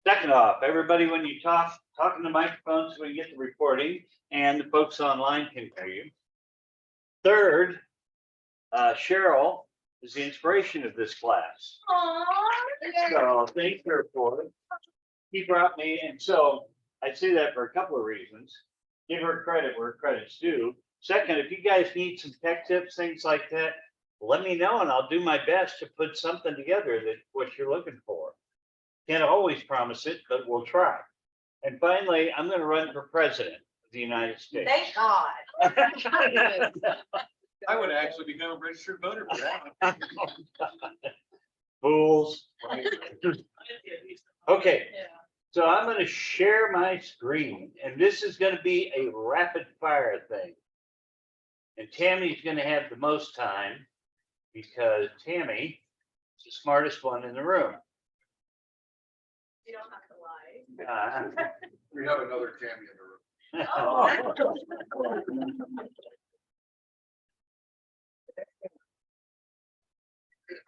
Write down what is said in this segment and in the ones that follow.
Second off, everybody, when you talk in the microphones, so we get the recording and the folks online can hear you. Third, Cheryl is the inspiration of this class. So thank her for it. He brought me, and so I say that for a couple of reasons. Give her credit where credit's due. Second, if you guys need some tech tips, things like that, let me know and I'll do my best to put something together that what you're looking for. Can't always promise it, but we'll try. And finally, I'm going to run for president of the United States. Thank God. I would actually become a registered voter for that. Fools. Okay, so I'm going to share my screen, and this is going to be a rapid fire thing. And Tammy's going to have the most time because Tammy is the smartest one in the room. You don't have to lie. We have another Tammy in the room.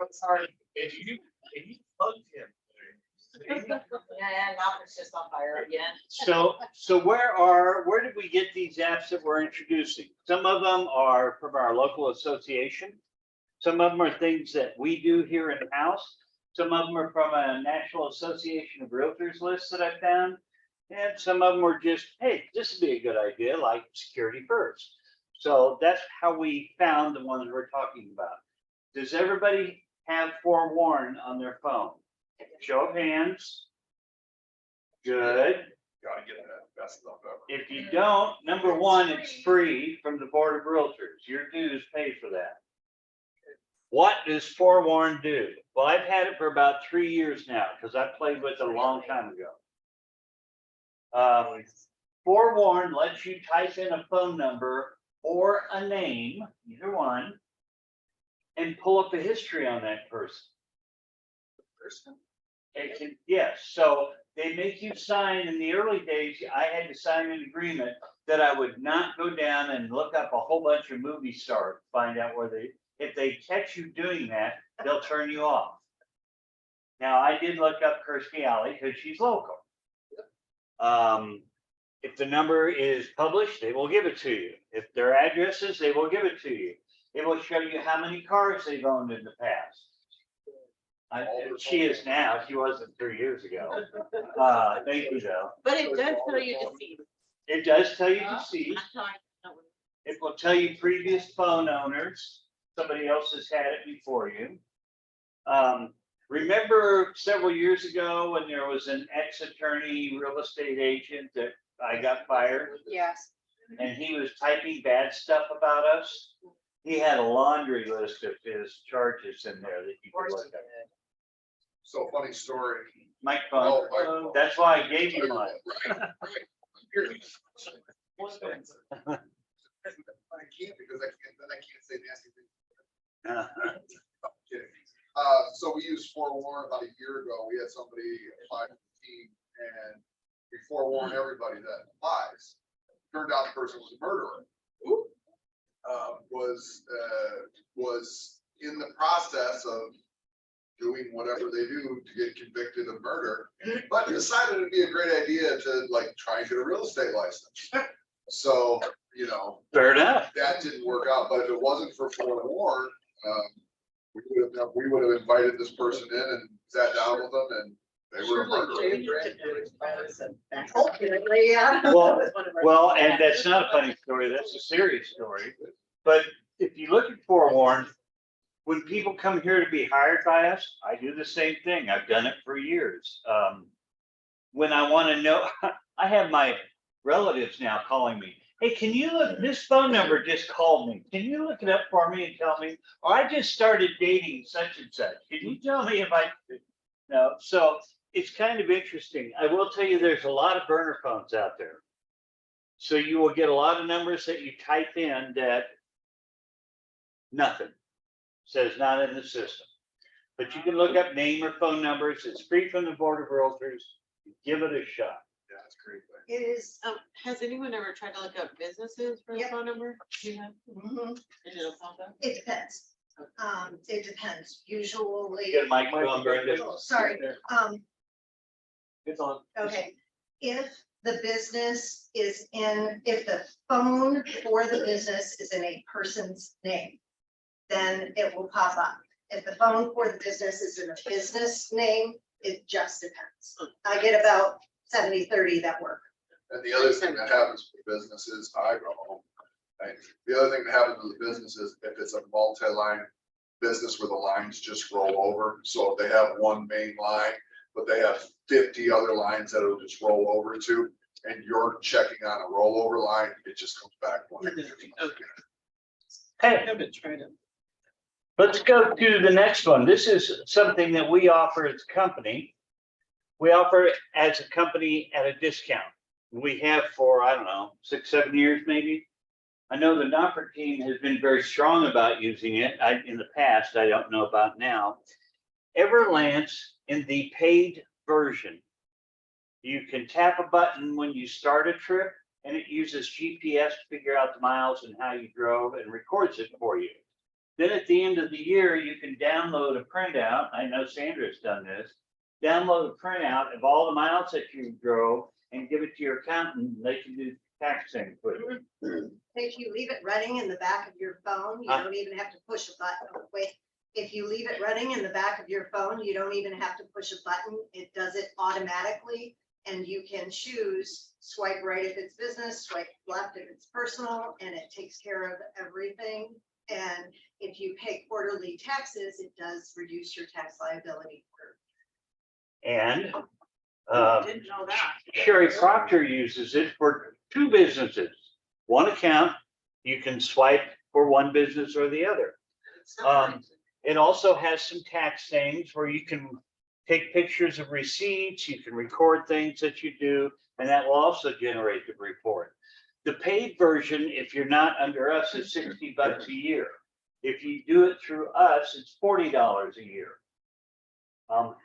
I'm sorry. If you plugged him. Yeah, now it's just on fire again. So where did we get these apps that we're introducing? Some of them are from our local association. Some of them are things that we do here in house. Some of them are from a National Association of Realtors list that I found. And some of them were just, hey, this would be a good idea, like Security First. So that's how we found the ones we're talking about. Does everybody have Forewarn on their phone? Show of hands. Good. Gotta get that best stuff ever. If you don't, number one, it's free from the Board of Realtors. Your dues pay for that. What does Forewarn do? Well, I've had it for about 3 years now because I played with it a long time ago. Forewarn lets you type in a phone number or a name, either one, and pull up a history on that person. It can, yes, so they make you sign. In the early days, I had to sign an agreement that I would not go down and look up a whole bunch of movie stars, find out where if they catch you doing that, they'll turn you off. Now, I did look up Kirstie Alley because she's local. If the number is published, they will give it to you. If their addresses, they will give it to you. It will show you how many cars they've owned in the past. She is now. She wasn't 3 years ago. Thank you, though. But it does tell you to see. It does tell you to see. It will tell you previous phone owners. Somebody else has had it before you. Remember several years ago when there was an ex-attorney real estate agent that I got fired? Yes. And he was typing bad stuff about us? He had a laundry list of his charges in there that you could look at. So funny story. Microphone. Oh, That's why I gave you mine. Right. I can't because I can't say nasty things. I'm kidding. So we used Forewarn about a year ago. We had somebody apply to the team and we forewarn everybody that applies. Turned out the person was a murderer. Was in the process of doing whatever they do to get convicted of murder, but decided it'd be a great idea to like try and get a real estate license. So, you know, Fair enough. that didn't work out, but if it wasn't for Forewarn, we would have invited this person in and sat down with them and they were a murderer. Well, and that's not a funny story. That's a serious story. But if you look at Forewarn, when people come here to be hired by us, I do the same thing. I've done it for years. When I want to know, I have my relatives now calling me. Hey, can you look, this phone number just called me. Can you look it up for me and tell me? Or I just started dating such and such. Can you tell me if I, no, so it's kind of interesting. I will tell you, there's a lot of burner phones out there. So you will get a lot of numbers that you type in that nothing says not in the system. But you can look up name or phone numbers. It's free from the Board of Realtors. Give it a shot. Yeah, that's great. It is. Has anyone ever tried to look up businesses for a Yep. phone number? You have? Mhm. Is it a phone number? It depends. It depends. Usually. Get a microphone, Brenda. Oh, sorry. It's on. Okay, if the business is if the phone for the business is in a person's name, then it will pop up. If the phone for the business is in a business name, it just depends. I get about 70-30 that work. And the other thing that happens with businesses, I go home. Right? The other thing that happens with the business is if it's a multi-line business where the lines just roll over. So if they have one main line, but they have 50 other lines that will just roll over to, and you're checking on a rollover line, it just comes back one. Okay. Hey, I haven't tried it. let's go to the next one. This is something that we offer as a company. We offer it as a company at a discount. We have for, I don't know, 6-7 years maybe. I know the Knopper team has been very strong about using it in the past. I don't know about now. Everlance in the paid version, you can tap a button when you start a trip and it uses GPS to figure out the miles and how you drove and records it for you. Then at the end of the year, you can download a printout. I know Sandra's done this. Download a printout of all the miles that you drove and give it to your accountant. They can do taxing for you. If you leave it running in the back of your phone, you don't even have to push a button. Oh, wait, if you leave it running in the back of your phone, you don't even have to push a button. It does it automatically. And you can choose swipe right if it's business, swipe left if it's personal, and it takes care of everything. And if you pay quarterly taxes, it does reduce your tax liability. And Didn't know that. Sherry Proctor uses it for 2 businesses. One account, you can swipe for one business or the other. It also has some tax things where you can take pictures of receipts, you can record things that you do, and that will also generate the report. The paid version, if you're not under us, is $60 a year. If you do it through us, it's $40 a year.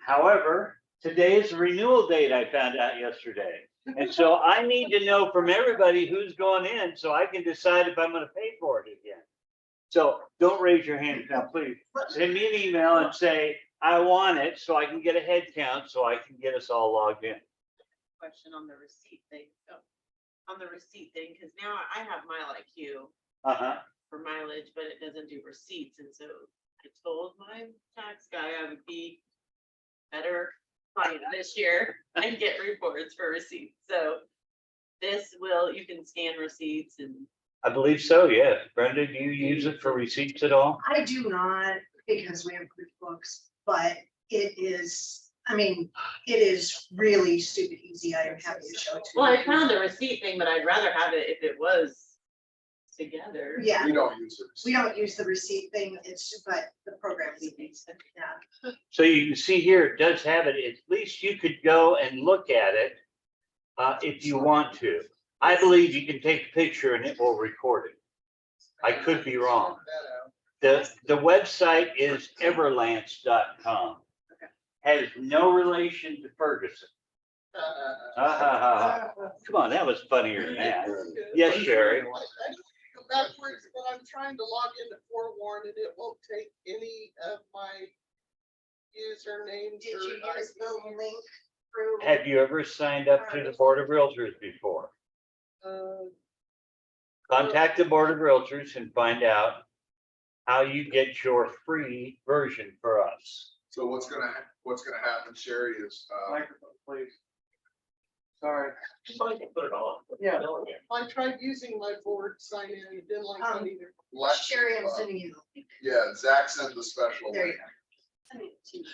However, today is the renewal date, I found out yesterday. And so I need to know from everybody who's going in so I can decide if I'm going to pay for it again. So don't raise your hand now, please. Send me an email and say, I want it so I can get a head count so I can get us all logged in. Question on the receipt thing. So, on the receipt thing, because now I have Mile IQ for mileage, but it doesn't do receipts. And so I told my tax guy I would be better fine this year and get reports for receipts. So this will, you can scan receipts and. I believe so, yes. Brenda, do you use it for receipts at all? I do not, because we have QuickBooks, but it is, I mean, it is really stupid easy. I am happy to show it to you. Well, I found the receipt thing, but I'd rather have it if it was together. Yeah, We don't use it. we don't use the receipt thing, but the program we use, yeah. So you can see here, it does have it. At least you could go and look at it if you want to. I believe you can take a picture and it will record it. I could be wrong. The website is everlance.com. Has no relation to Ferguson. Come on, that was funnier than that. Yes, Sherry. Backwards, but I'm trying to log into Forewarn and it won't take any of my usernames. Did you or use the ID. link through? Have you ever signed up to the Board of Realtors before? Contact the Board of Realtors and find out how you get your free version for us. So what's gonna happen, Sherry, is, Microphone, please. Sorry. Put it on. Yeah. I tried using my board sign in, it didn't like that either. Sherry, I'm sending you the link. yeah, Zach sent the special. There you link. go. Send it to you.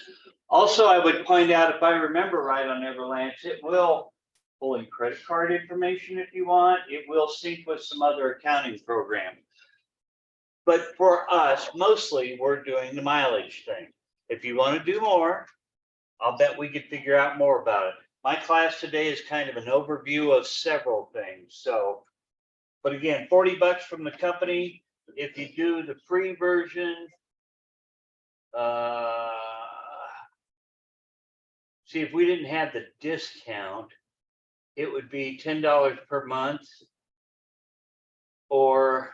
Also, I would point out, if I remember right on Everlance, it will pull in credit card information if you want. It will sync with some other accounting program. But for us, mostly, we're doing the mileage thing. If you want to do more, I'll bet we could figure out more about it. My class today is kind of an overview of several things. So, but again, $40 from the company. If you do the free version, see, if we didn't have the discount, it would be $10 per month or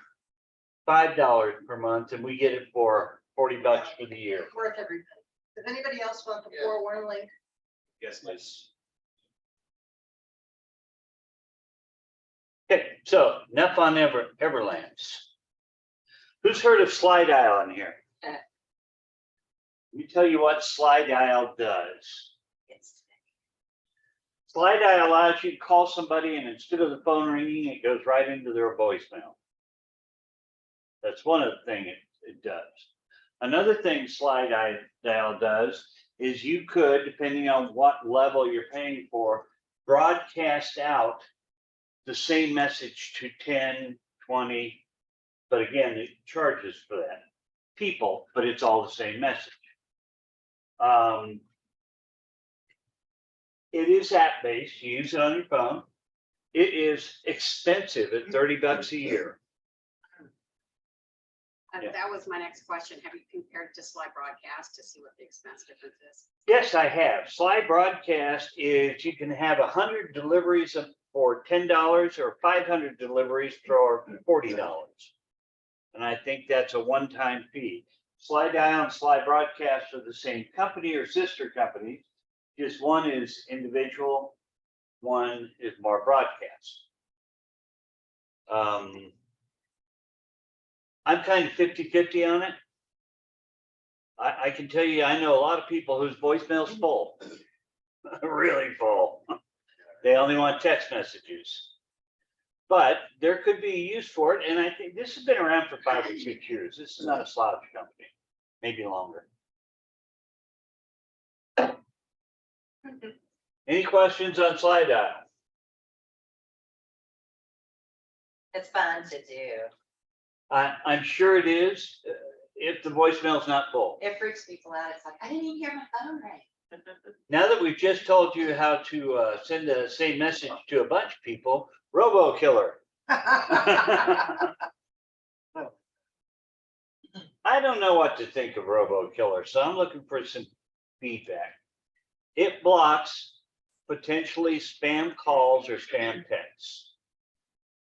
$5 per month, and we get it for $40 for the year. Worth everything. Does anybody else want the Yeah. Forewarn link? Yes, please. Okay, so enough on Everlands. Who's heard of slide dial in here? Let me tell you what slide dial does. Slide dial allows you to call somebody and instead of the phone ringing, it goes right into their voicemail. That's one of the things it does. Another thing slide dial does is you could, depending on what level you're paying for, broadcast out the same message to 10, 20, but again, it charges for that people, but it's all the same message. It is app-based. You use it on your phone. It is expensive at $30 a year. Yeah. That was my next question. Have you compared to Slide Broadcast to see what the expense difference is? Yes, I have. Slide Broadcast is you can have 100 deliveries for $10 or 500 deliveries for $40. And I think that's a one-time fee. Slide Dial and Slide Broadcast are the same company or sister companies. Just one is individual, one is more broadcast. I'm kind of 50-50 on it. I can tell you, I know a lot of people whose voicemail's full, really full. They only want text messages. But there could be a use for it, and I think this has been around for 5 or 6 years. This is not a slouch company, maybe longer. Any questions on slide dial? It's fun to do. I'm sure it is, if the voicemail's not full. It freaks people out. It's like, I didn't even hear my phone ring. Now that we've just told you how to send the same message to a bunch of people, Robo Killer. I don't know what to think of Robo Killer, so I'm looking for some feedback. It blocks potentially spam calls or spam texts.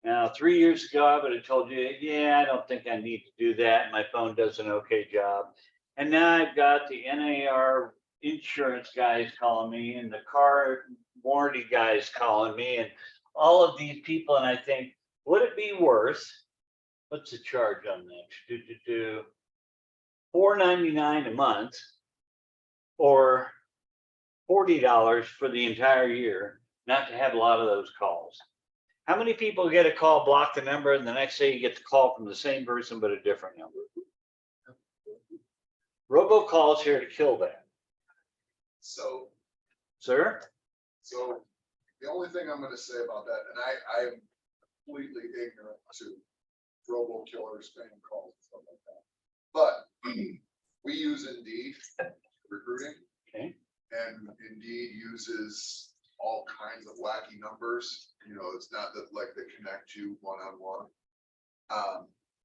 Now, 3 years ago, I would have told you, yeah, I don't think I need to do that. My phone does an okay job. And now I've got the NAR insurance guys calling me and the car warranty guys calling me and all of these people. And I think, would it be worth, what's the charge on that? $4.99 a month or $40 for the entire year, not to have a lot of those calls. How many people get a call, block the number, and the next day you get the call from the same person but a different number? Robocall's here to kill that. So, Sir? so the only thing I'm gonna say about that, and I am completely ignorant to robo killer spam calls and stuff like that. But we use Indeed recruiting. Okay. And Indeed uses all kinds of wacky numbers. You know, it's not that like they connect you one-on-one.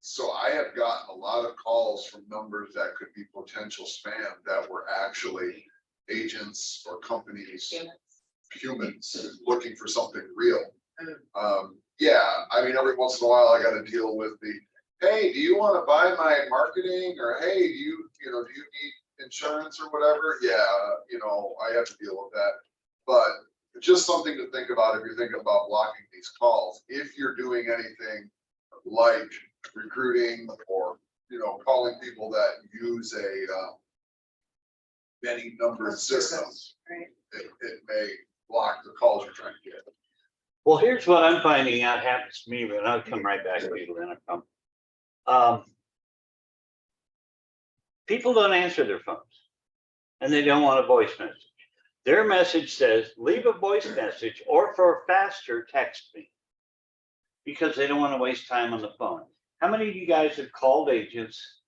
So I have gotten a lot of calls from numbers that could be potential spam that were actually agents or companies, humans looking for something real. Yeah, I mean, every once in a while I got to deal with the, hey, do you want to buy my marketing? Or hey, do you need insurance or whatever? Yeah, I have to deal with that. But just something to think about if you're thinking about blocking these calls. If you're doing anything like recruiting or, calling people that use a many number system, it may block the calls you're trying to get. Well, here's what I'm finding out happens to me, but I'll come right back to you, Lynn. People don't answer their phones and they don't want a voice message. Their message says, leave a voice message or for faster, text me, because they don't want to waste time on the phone. How many of you guys have called agents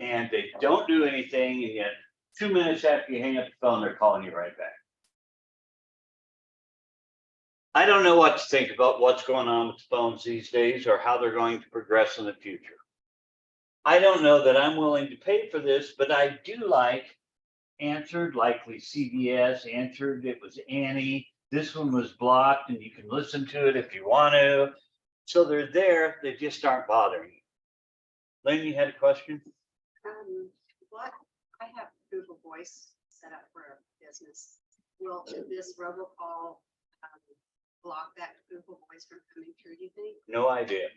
and they don't do anything and yet 2 minutes after you hang up the phone, they're calling you right back? I don't know what to think about what's going on with the phones these days or how they're going to progress in the future. I don't know that I'm willing to pay for this, but I do like answered, likely CVS answered. It was Annie. This one was blocked and you can listen to it if you want to. So they're there, they just aren't bothering you. Lynn, you had a question? What, I have Google Voice set up for a business. Will this robocall block that Google Voice from coming through, do you think? No idea.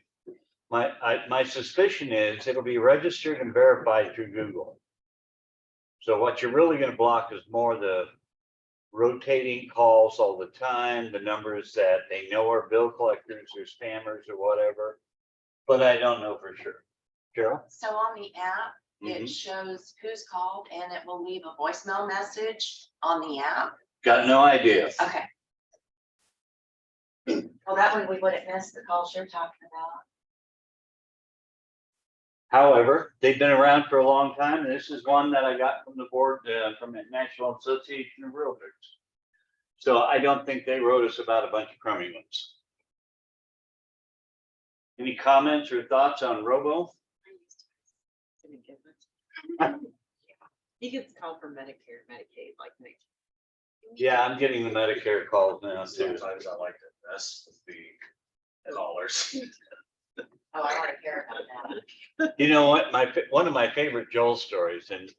My suspicion is it'll be registered and verified through Google. So what you're really gonna block is more the rotating calls all the time, the numbers that they know are bill collectors or spammers or whatever. But I don't know for sure. Carol? So on the app, Mhm. it shows who's called and it will leave a voicemail message on the app. Got no idea. Okay. Well, that way we wouldn't miss the calls you're talking about. However, they've been around for a long time. And this is one that I got from the board, from the National Association of Realtors. So I don't think they wrote us about a bunch of crummy ones. Any comments or thoughts on Robo? Didn't get it. He gets called for Medicare, Medicaid, like me. Yeah, I'm getting the Medicare calls now too. Sometimes I like to mess with the callers. Oh, I already care about that. You know what? One of my favorite Joel stories, and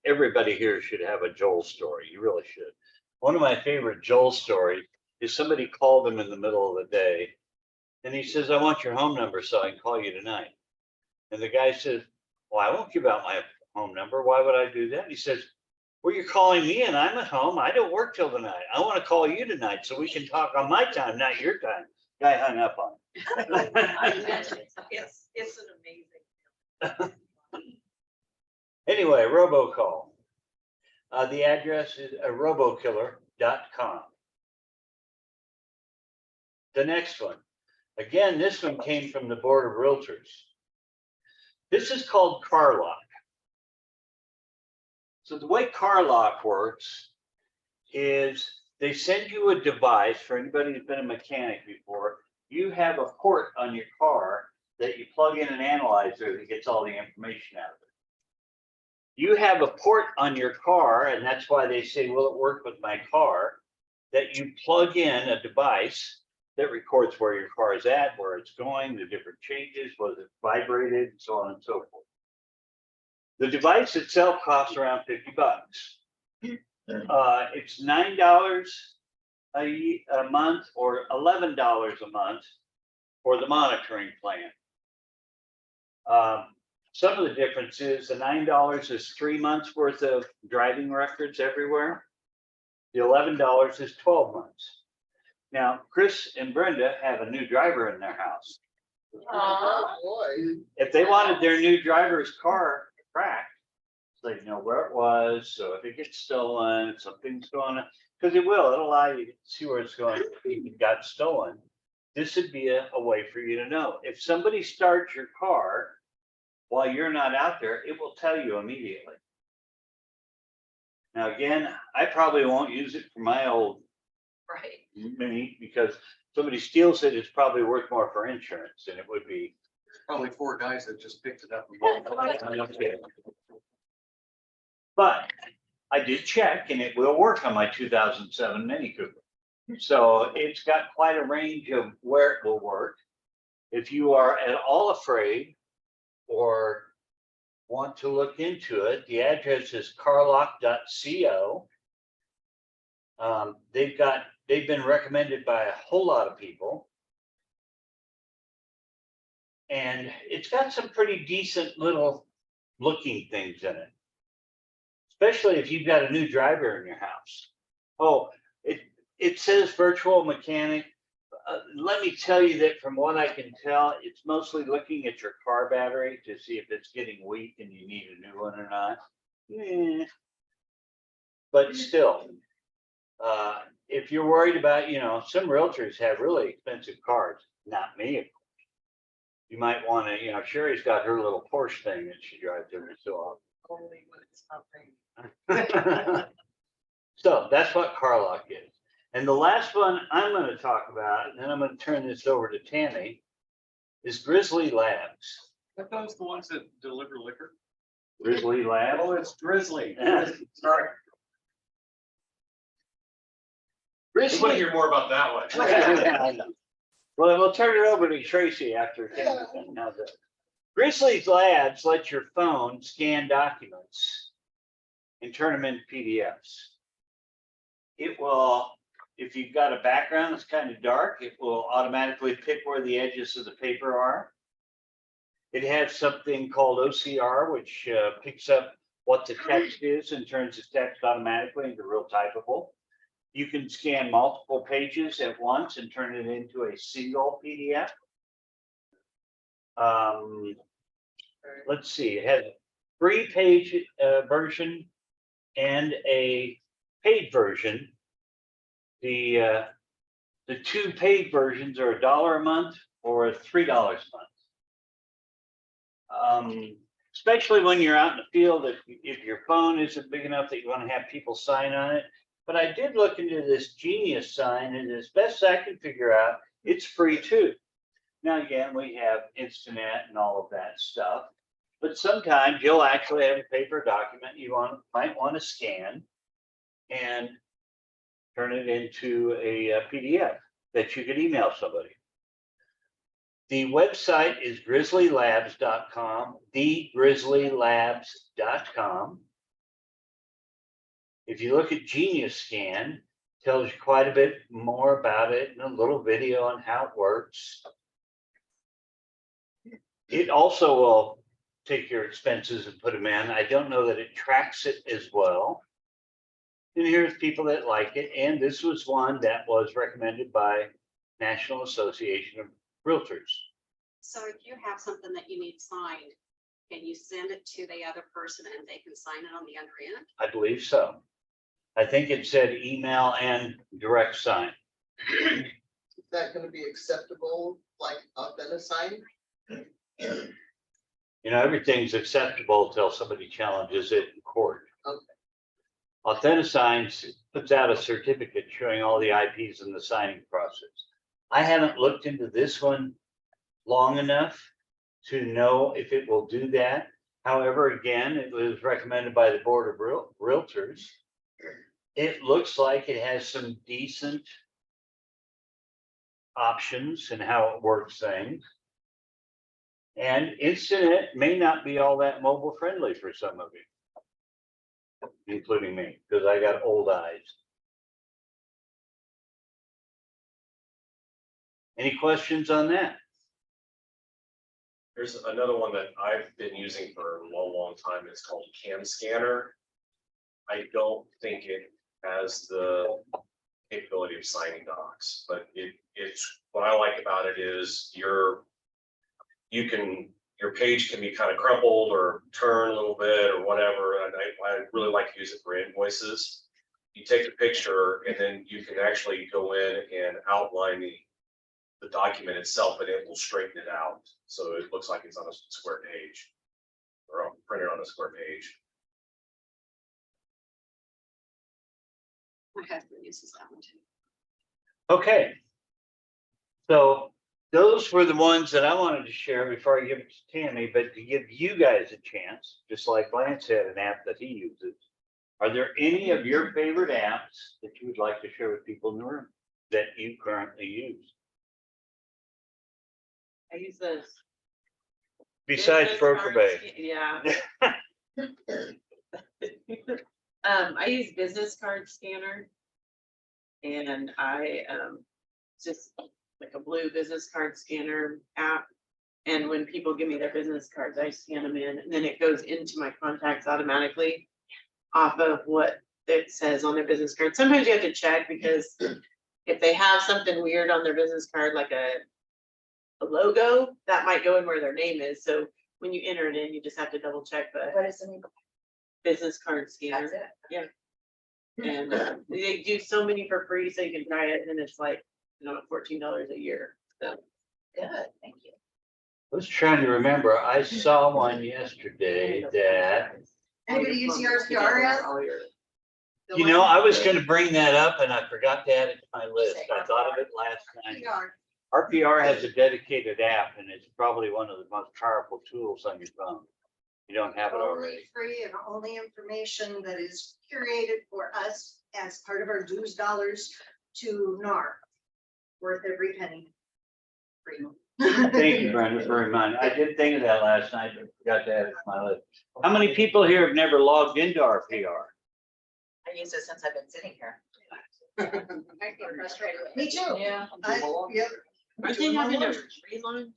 everybody here should have a Joel story. You really should. One of my favorite Joel stories is somebody called him in the middle of the day, and he says, "I want your home number so I can call you tonight." And the guy says, "Well, I won't give out my home number. Why would I do that?" He says, "Well, you're calling me and I'm at home. I don't work till tonight. I want to call you tonight so we can talk on my time, not your time." Guy hung up on him. It's an amazing. Anyway, robocall. The address is robokiller.com. The next one. Again, this one came from the Board of Realtors. This is called CarLock. So the way CarLock works is they send you a device. For anybody who's been a mechanic before, you have a port on your car that you plug in an analyzer that gets all the information out of it. You have a port on your car, and that's why they say, "Will it work with my car?" That you plug in a device that records where your car is at, where it's going, the different changes, whether it's vibrated, and so on and so forth. The device itself costs around $50. It's $9 a month or $11 a month for the monitoring plan. Some of the difference is the $9 is 3 months worth of driving records everywhere. The $11 is 12 months. Now, Chris and Brenda have a new driver in their house. Oh, boy. If they wanted their new driver's car tracked, so they know where it was, so if it gets stolen, if something's going on, because it will, it'll allow you to see where it's going, if it got stolen. This would be a way for you to know. If somebody starts your car while you're not out there, it will tell you immediately. Now, again, I probably won't use it for my old Right. Mini because somebody steals it, it's probably worth more for insurance than it would be. Probably 4 guys that just picked it up. And walked away. But I did check and it will work on my 2007 Mini Cooper. So it's got quite a range of where it will work. If you are at all afraid or want to look into it, the address is carlock.co. They've been recommended by a whole lot of people. And it's got some pretty decent little looking things in it. Especially if you've got a new driver in your house. Oh, it says virtual mechanic. Let me tell you that from what I can tell, it's mostly looking at your car battery to see if it's getting weak and you need a new one or not. But still, if you're worried about, some realtors have really expensive cars, not me, of course. You might want to, Sherry's got her little Porsche thing that she drives every so often. Only when it's not raining. So that's what CarLock is. And the last one I'm going to talk about, and then I'm going to turn this over to Tammy, is Grizzly Labs. Are those the ones that deliver liquor? Grizzly Labs. Oh, it's Drizzly. Sorry. I want to Grizzly. hear more about that one. Well, we'll turn it over to Tracy after. Grizzly Labs let your phone scan documents and turn them into PDFs. It will if you've got a background that's kind of dark, it will automatically pick where the edges of the paper are. It has something called OCR, which picks up what the text is and turns the text automatically into real typable. You can scan multiple pages at once and turn it into a single PDF. Let's see, it has a free page version and a paid version. The two paid versions are $1 a month or $3 a month. Especially when you're out in the field, if your phone isn't big enough that you want to have people sign on it. But I did look into this Genius sign, and as best I can figure out, it's free too. Now, again, we have Instinet and all of that stuff, but sometimes you'll actually have a paper document you might want to scan and turn it into a PDF that you could email somebody. The website is grizzlylabs.com, thegrizzlylabs.com. If you look at Genius Scan, it tells you quite a bit more about it and a little video on how it works. It also will take your expenses and put them in. I don't know that it tracks it as well. And here's people that like it. And this was one that was recommended by National Association of Realtors. So if you have something that you need signed, can you send it to the other person and they can sign it on the other end? I believe so. I think it said email and direct sign. Is that gonna be acceptable, like authenticating? You know, everything's acceptable until somebody challenges it in court. Okay. Authentisigns puts out a certificate showing all the IPs in the signing process. I haven't looked into this one long enough to know if it will do that. However, again, it was recommended by the Board of Realtors. It looks like it has some decent options in how it works things. And Instinet may not be all that mobile friendly for some of you, including me, because I got old eyes. Any questions on that? There's another one that I've been using for a long, long time. It's called Cam Scanner. I don't think it has the capability of signing docs, but it's what I like about it is your page can be kind of crumpled or turn a little bit or whatever. And I really like to use it for invoices. You take a picture and then you can actually go in and outline the document itself, and it will straighten it out. So it looks like it's on a square page or printed on a square page. My husband uses that one too. Okay. So those were the ones that I wanted to share before I give it to Tammy, but to give you guys a chance, just like Lance had an app that he uses. Are there any of your favorite apps that you would like to share with people in the room that you currently use? I use those. Besides business Broker cards, Bay. Yeah. I use business card scanner. And I just like a blue business card scanner app. And when people give me their business cards, I scan them in, and then it goes into my contacts automatically off of what it says on their business card. Sometimes you have to check, because if they have something weird on their business card, like a logo, that might go in where their name is. So when you enter it in, you just have to double check the What is the name? business card scanner. That's it. Yeah. And they do so many for free, so you can try it, and it's like, $14 a year. So Good, thank you. I was trying to remember. I saw one yesterday that, Anybody use the RPR app? you know, I was going to bring that up and I forgot to add it to my list. I thought of it last night. RPR has a dedicated app, and it's probably one of the most powerful tools on your phone. You don't have it already. Only free and only information that is curated for us as part of our dues dollars to NAR. Worth every penny. Free. Thank you, Brenda, for reminding. I did think of that last night, but forgot to add it to my list. How many people here have never logged into RPR? I used it since I've been sitting here. I get frustrated. Me too. Yeah. Yep. Are they having a relaunch?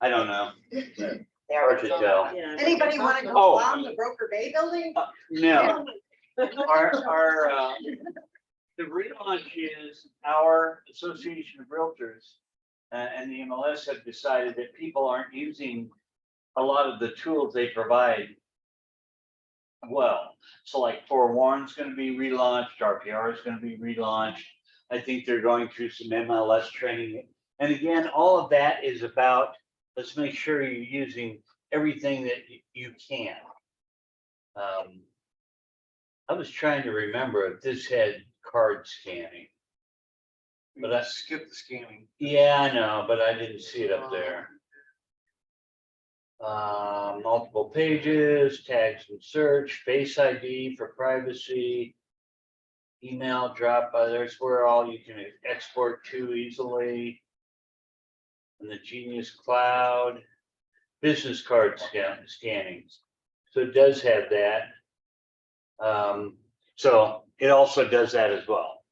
I don't know. They Hard to tell. Yeah. Anybody want to go Oh. along the Broker Bay building? No, our, the relaunch is our Association of Realtors and the MLS have decided that people aren't using a lot of the tools they provide well. So like Forewarn's gonna be relaunched, RPR is gonna be relaunched. I think they're going through some MLS training. And again, all of that is about, let's make sure you're using everything that you can. I was trying to remember if this had card scanning. But I skipped the scanning. Yeah, I know, but I didn't see it up there. Multiple pages, tags and search, Face ID for privacy. Email drop by, there's where all you can export to easily. And the Genius Cloud, business card scanning. So it does have that. So it also does that as well.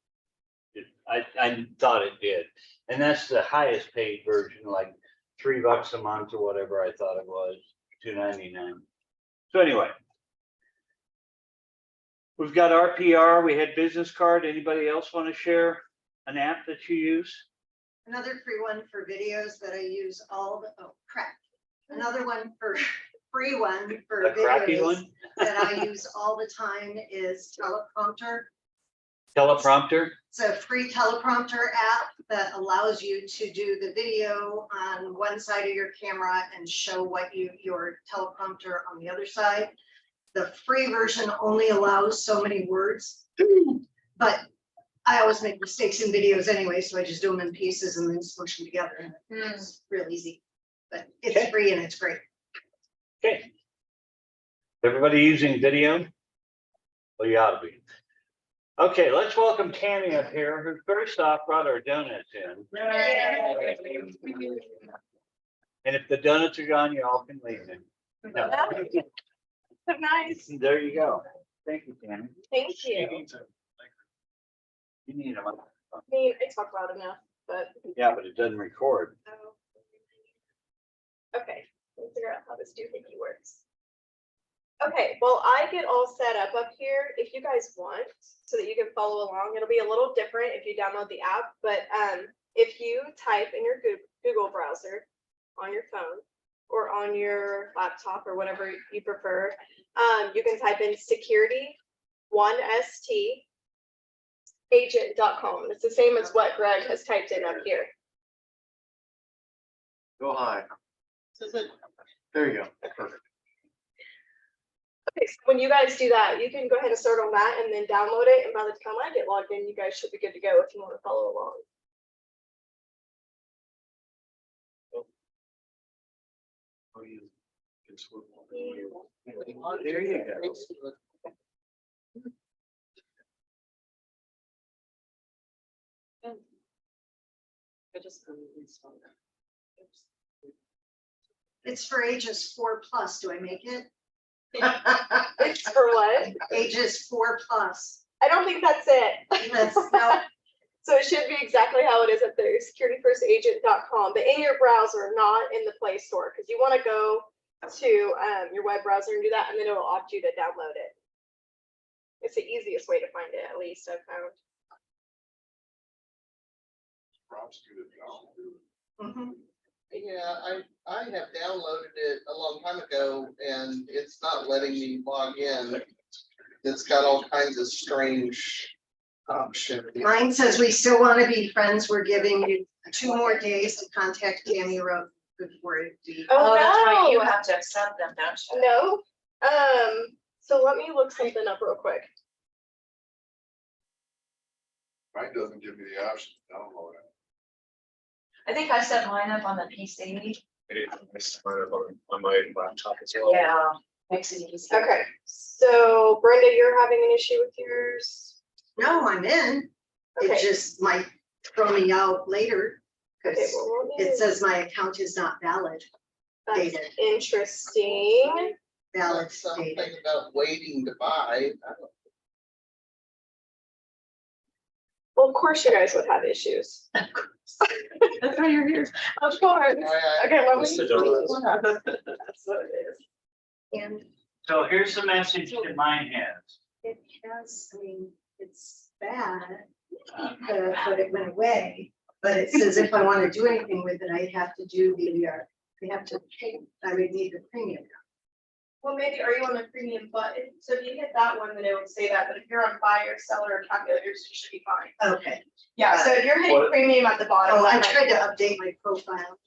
I thought it did. And that's the highest paid version, like $3 a month or whatever I thought it was, $2.99. So anyway. We've got RPR, we had business card. Anybody else want to share an app that you use? Another free one for videos that I use all the, oh crap. Another one for free one for A crappy videos one? that I use all the time is Teleprompter. Teleprompter? It's a free teleprompter app that allows you to do the video on one side of your camera and show what your teleprompter on the other side. The free version only allows so many words, but I always make mistakes in videos anyway, so I just do them in pieces and then smush them together. And it's real easy, but it's Okay. free and it's great. Okay. Everybody using video? Well, you ought to be. Okay, let's welcome Tammy up here, who first off brought our donuts in. And if the donuts are gone, you all can leave them. No. So nice. There you go. Thank you, Tammy. Thank you. You need them. I mean, I talk loud enough, but. Yeah, but it doesn't record. Okay, let me figure out how this doohickey works. Okay, well, I get all set up here if you guys want, so that you can follow along. It'll be a little different if you download the app, but if you type in your Google browser on your phone or on your laptop or whatever you prefer, you can type in security1st agent.com. It's the same as what Greg has typed in up here. Go high. Does it? There you go. Perfect. Okay, so when you guys do that, you can go ahead and start on that and then download it. And by the time I get logged in, you guys should be good to go if you want to follow along. Oh, you can swivel. There you go. I just installed that. It's for ages 4+. Do I make it? It's for what? Ages 4+. I don't think that's it. That's no. So it should be exactly how it is up there, securityfirstagent.com, but in your browser, not in the Play Store, because you want to go to your web browser and do that, and then it will opt you to download it. It's the easiest way to find it, at least I've found. Mhm. Yeah, I have downloaded it a long time ago and it's not letting me log in. It's got all kinds of strange options. Mine says we still want to be friends. We're giving you 2 more days to contact Tammy R before it be. Oh, that's right. You no. have to accept them, don't you? No. So let me look something up real quick. Mine doesn't give me the option to download it. I think I set mine up on the PC. On my laptop as well. Yeah, makes it easy. Okay, so Brenda, you're having an issue with yours? No, I'm in. It Okay. just might throw me out later Okay, because well, let me- it says my account is not valid. that's dated. interesting. Valid That's something stated. about waiting to buy. I don't- Well, of course you guys would have issues. That's why you're here. Of course. Okay, let me. Just to know That's what it is. And So here's the message that mine has. it has, I mean, it's bad, but it went away. But it says if I want to do anything with it, I have to do we have to pay, I would need the premium. Well, maybe, are you on the premium button? So if you hit that one, then it would say that, but if you're on buyer, seller, or calculators, you should be fine. Okay. Yeah, so if you're hitting What- premium at the bottom. Oh, I that tried might- to update my profile.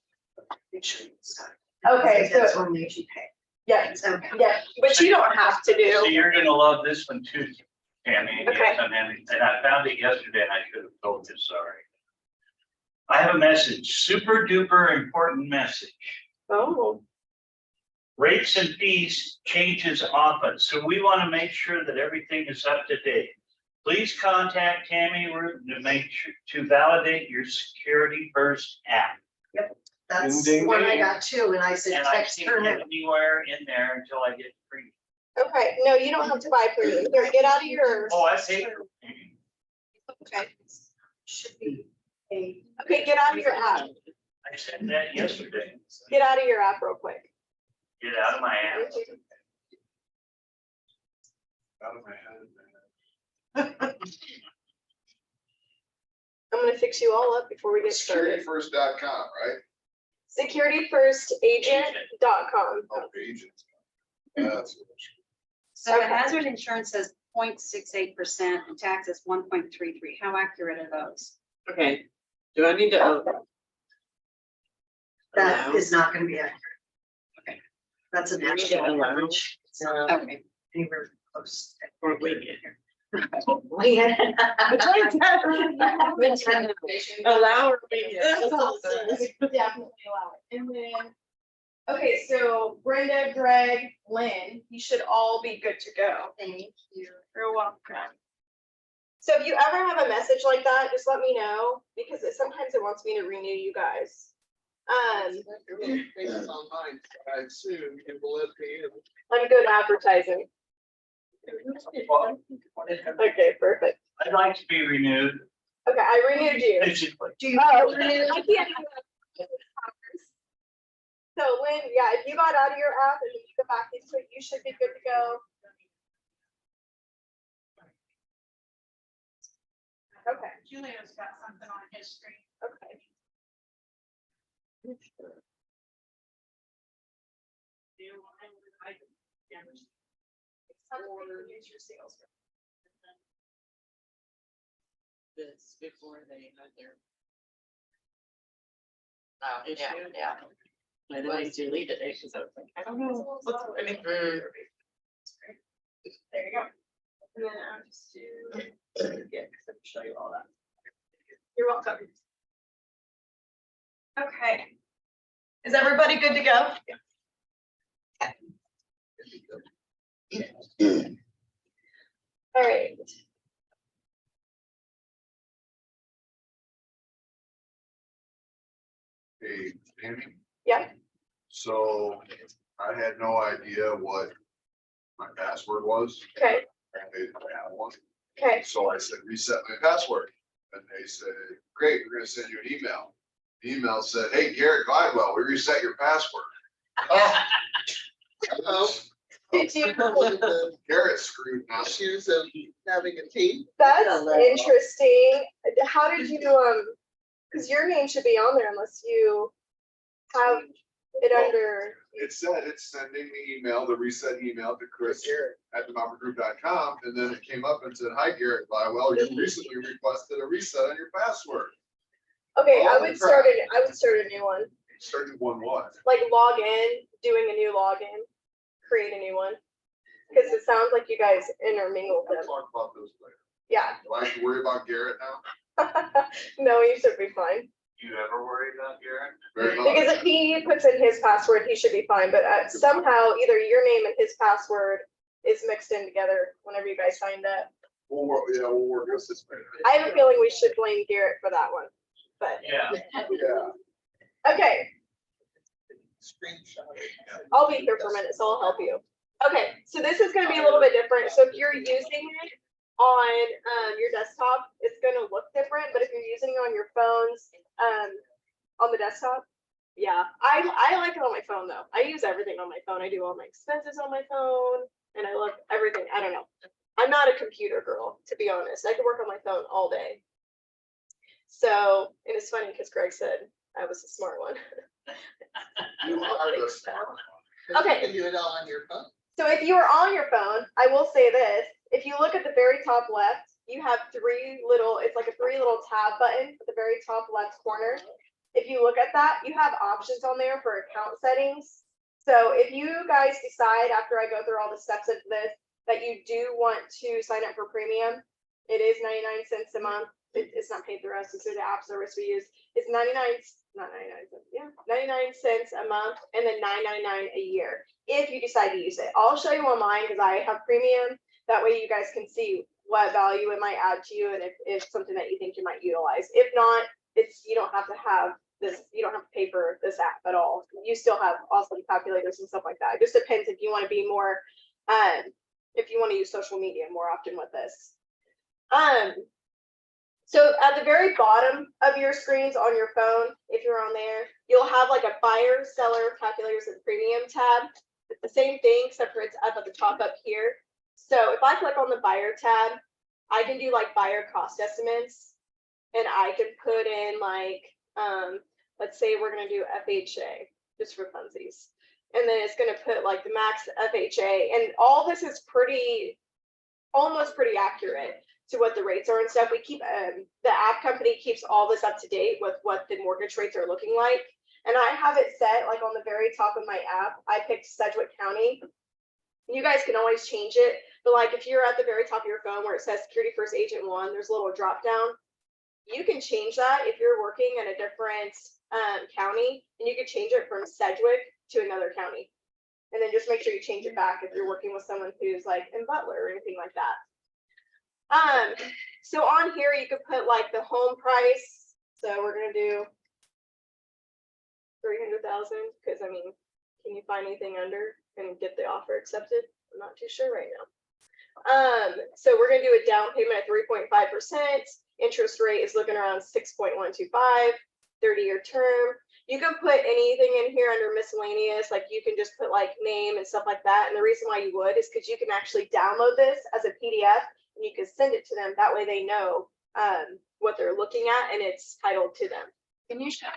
Make sure it's not. Okay, so, That's one makes you pay. yeah, Okay. yeah, but you don't have to So do. you're gonna love this one too, Tammy. And Okay. yes, and I found it yesterday and I should have told you, sorry. I have a message, super duper important message. Oh, Rates and fees changes often, so we want to make sure that everything is up to date. Please contact Tammy to make sure to validate your Security First app. That's Ding, ding, one I ding. got too, and I said And I text her can't now. get anywhere in there until I get free. okay, no, you don't have to buy premium. Here, get out of your. Oh, I paid. Okay, Should be a. okay, get out of your app. I said that yesterday. Get out of your app real quick. Get out of my app. Out of my head. I'm gonna fix you all up before we get started. Securityfirst.com, right? Securityfirstagent.com. Oh, agent. That's. So the hazard insurance says 0.68% and taxes 1.33. How accurate are those? Okay, do I need to? That allow? is not gonna be accurate. Okay. That's a Do we need to national allow? average. It's not Okay. anywhere close. Or we get here. Allow or we get. That's all it says. Definitely allow it. And then, okay, so Brenda, Greg, Lynn, you should all be good to go. Thank you. You're welcome. So if you ever have a message like that, just let me know, because sometimes it wants me to renew you guys. You're really famous online, so I assume it will let me in. I'm good at advertising. Okay, perfect. I'd like to be renewed Okay, I renewed you. physically. Do you? Oh, I can't do that. So Lynn, yeah, if you got out of your app and you go back into it, you should be good to go. Okay. Julio's got something on his screen. Okay. Use your sales. This before they had their Oh, issue. yeah. I didn't delete it because I was like, I don't know. what's happening. There you go. And then I'll just do, yeah, because I can show you all that. You're welcome. Okay. Is everybody good to go? All right. Hey, Tammy, Yeah, so I had no idea what my password was. okay, I didn't have one. okay. So I said, reset my password. And they said, great, we're gonna send you an email. The email said, hey, Garrett Gladwell, we reset your password. Oh, Did you? Garrett's screwed now. issues of having a team. That's interesting. How did you, because your name should be on there unless you have it under, It said it's sending the email, the reset email to Chris at themoppergroup.com. And then it came up and said, hi, Garrett Gladwell, you recently requested a reset on your password. okay, I Oh, would crap. start a new one. Starting one what? Like log in, doing a new login, create a new one. Because it sounds like you guys intermingled We'll them. talk about those later. Yeah. Do I have to worry about Garrett now? No, you should be fine. Do you ever worry about Garrett? Very much. Because if he puts in his password, he should be fine. But somehow either your name and his password is mixed in together whenever you guys signed up. We'll work this later. I have a feeling we should blame Garrett for that one. But Yeah. Yeah. okay, Screenshot. I'll be here for a minute, so I'll help you. Okay, so this is gonna be a little bit different. So if you're using it on your desktop, it's gonna look different. on your phones, on the desktop. Yeah, I like it on my phone though. I use everything on my phone. I do all my expenses on my phone and I love everything. I don't know. I'm not a computer girl, to be honest. I could work on my phone all day. So, and it's funny because Greg said I was the smart one. You are the smart one. Okay. You can do it all on your phone. So if you are on your phone, I will say this, if you look at the very top left, you have it's like a 3 little tab button at the very top left corner. If you look at that, you have options on there for account settings. So if you guys decide after I go through all the steps of this, that you do want to sign up for premium, it is 99 cents a month. It's not paid through us, it's through the app service we use. It's 99 cents a month and then $9.99 a year if you decide to use it. I'll show you on mine because I have premium. That way you guys can see what value it might add to you and if it's something that you think you might utilize. If not, you don't have to have this, you don't have to pay for this app at all. You still have awesome calculators and stuff like that. It just depends if you want to be more, if you want to use social media more often with this. So at the very bottom of your screens on your phone, if you're on there, you'll have like a buyer, seller, calculators, and premium tab. It's the same thing, except for it's up at the top up here. So if I click on the buyer tab, I can do like buyer cost estimates, and I can put in like, let's say we're gonna do FHA, just for funsies. And then it's gonna put like the max FHA, and all this is almost pretty accurate to what the rates are and stuff. We keep, the app company keeps all this up to date with what the mortgage rates are looking like. And I have it set like on the very top of my app, I picked Sedgwick County. You guys can always change it, but like if you're at the very top of your phone where it says Security First Agent 1, there's a little drop down. You can change that if you're working in a different county, and you could change it from Sedgwick to another county. And then just make sure you change it back if you're working with someone who's like in Butler or anything like that. So on here you could put like the home price. So we're gonna do 300,000 because I mean, can you find anything under and get the offer accepted? I'm not too sure right now. So we're gonna do a down payment at 3.5%. Interest rate is looking around 6.125, 30-year term. You can put anything in here under miscellaneous, like you can just put like name and stuff like that. And the reason why you would is because you can actually download this as a PDF and you can send it to them. That way they know what they're looking at and it's titled to them. Can you show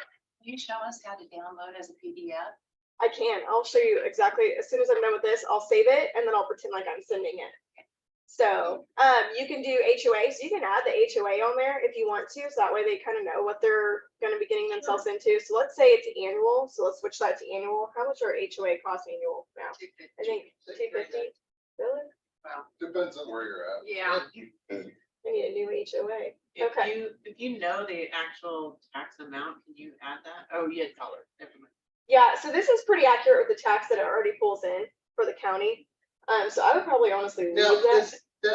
us how to download as a PDF? I can. I'll show you exactly. As soon as I'm done with this, I'll save it and then I'll pretend like I'm sending it. So you can do HOA. So you can add the HOA on there if you want to. So that way they kind of know what they're going to be getting themselves into. So let's say it's annual. So let's switch that to annual. How much are HOA cost annual now? I think $250. Really? Wow. Depends on where you're at. Yeah. I need a new HOA. Okay. If you know the actual tax amount, can you add that? Oh, yeah, color. Never mind. Yeah. So this is pretty accurate with the tax that it already pulls in for the county. So I would probably honestly leave Now, that.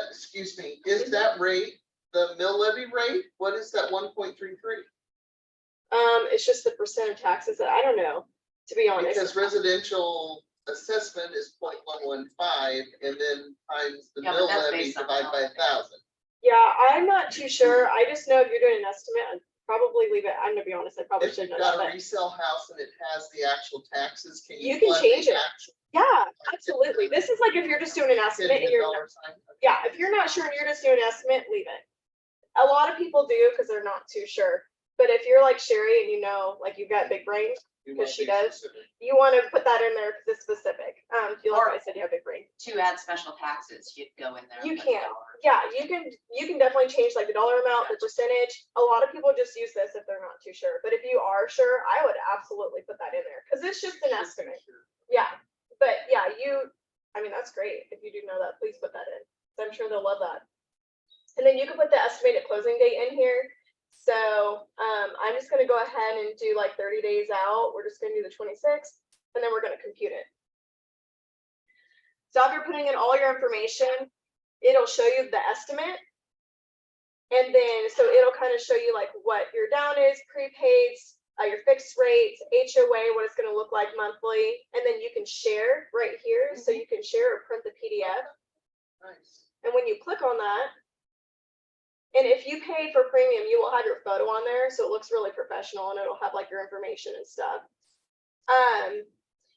excuse me, is that rate the mill levy rate? What is that 1.33? It's just the percent of taxes that I don't know, to be honest. Because residential assessment is 0.115 and then times the Yeah, but mill that's levy based on divided by 1,000. Yeah, I'm not too sure. I just know if you're doing an estimate, I'd probably leave it. I'm gonna be honest, I probably If should you've know that, got a but resale house and it has the actual taxes, can you you? can fund change the it. actual Yeah, absolutely. This is like if you're just doing an estimate and you're, $dollar sign? yeah, if you're not sure and you're just doing an estimate, leave it. A lot of people do because they're not too sure. But if you're like Sherry and you know, like you've got big brain, You because wanna she be does. specific. You want to put that in there because it's specific. Feel like I said you have big brain. To add special taxes, you'd go in there. You and put can. dollars. Yeah, you can definitely change like the dollar amount, the percentage. A lot of people just use this if they're not too sure. But if you are sure, I would absolutely put that in there because it's just an estimate. Yeah, but yeah, I mean, that's great. If you do know that, please put that in. So I'm sure they'll love that. And then you can put the estimated closing date in here. So I'm just gonna go ahead and do like 30 days out. We're just gonna do the 26th and then we're gonna compute it. So after putting in all your information, it'll show you the estimate. And then, so it'll kind of show you like what your down is, prepaids, your fixed rates, HOA, what it's going to look like monthly. And then you can share right here. So you can share or print the PDF. Nice. And when you click on that, And if you pay for premium, you will have your photo on there, so it looks really professional and it'll have like your information and stuff.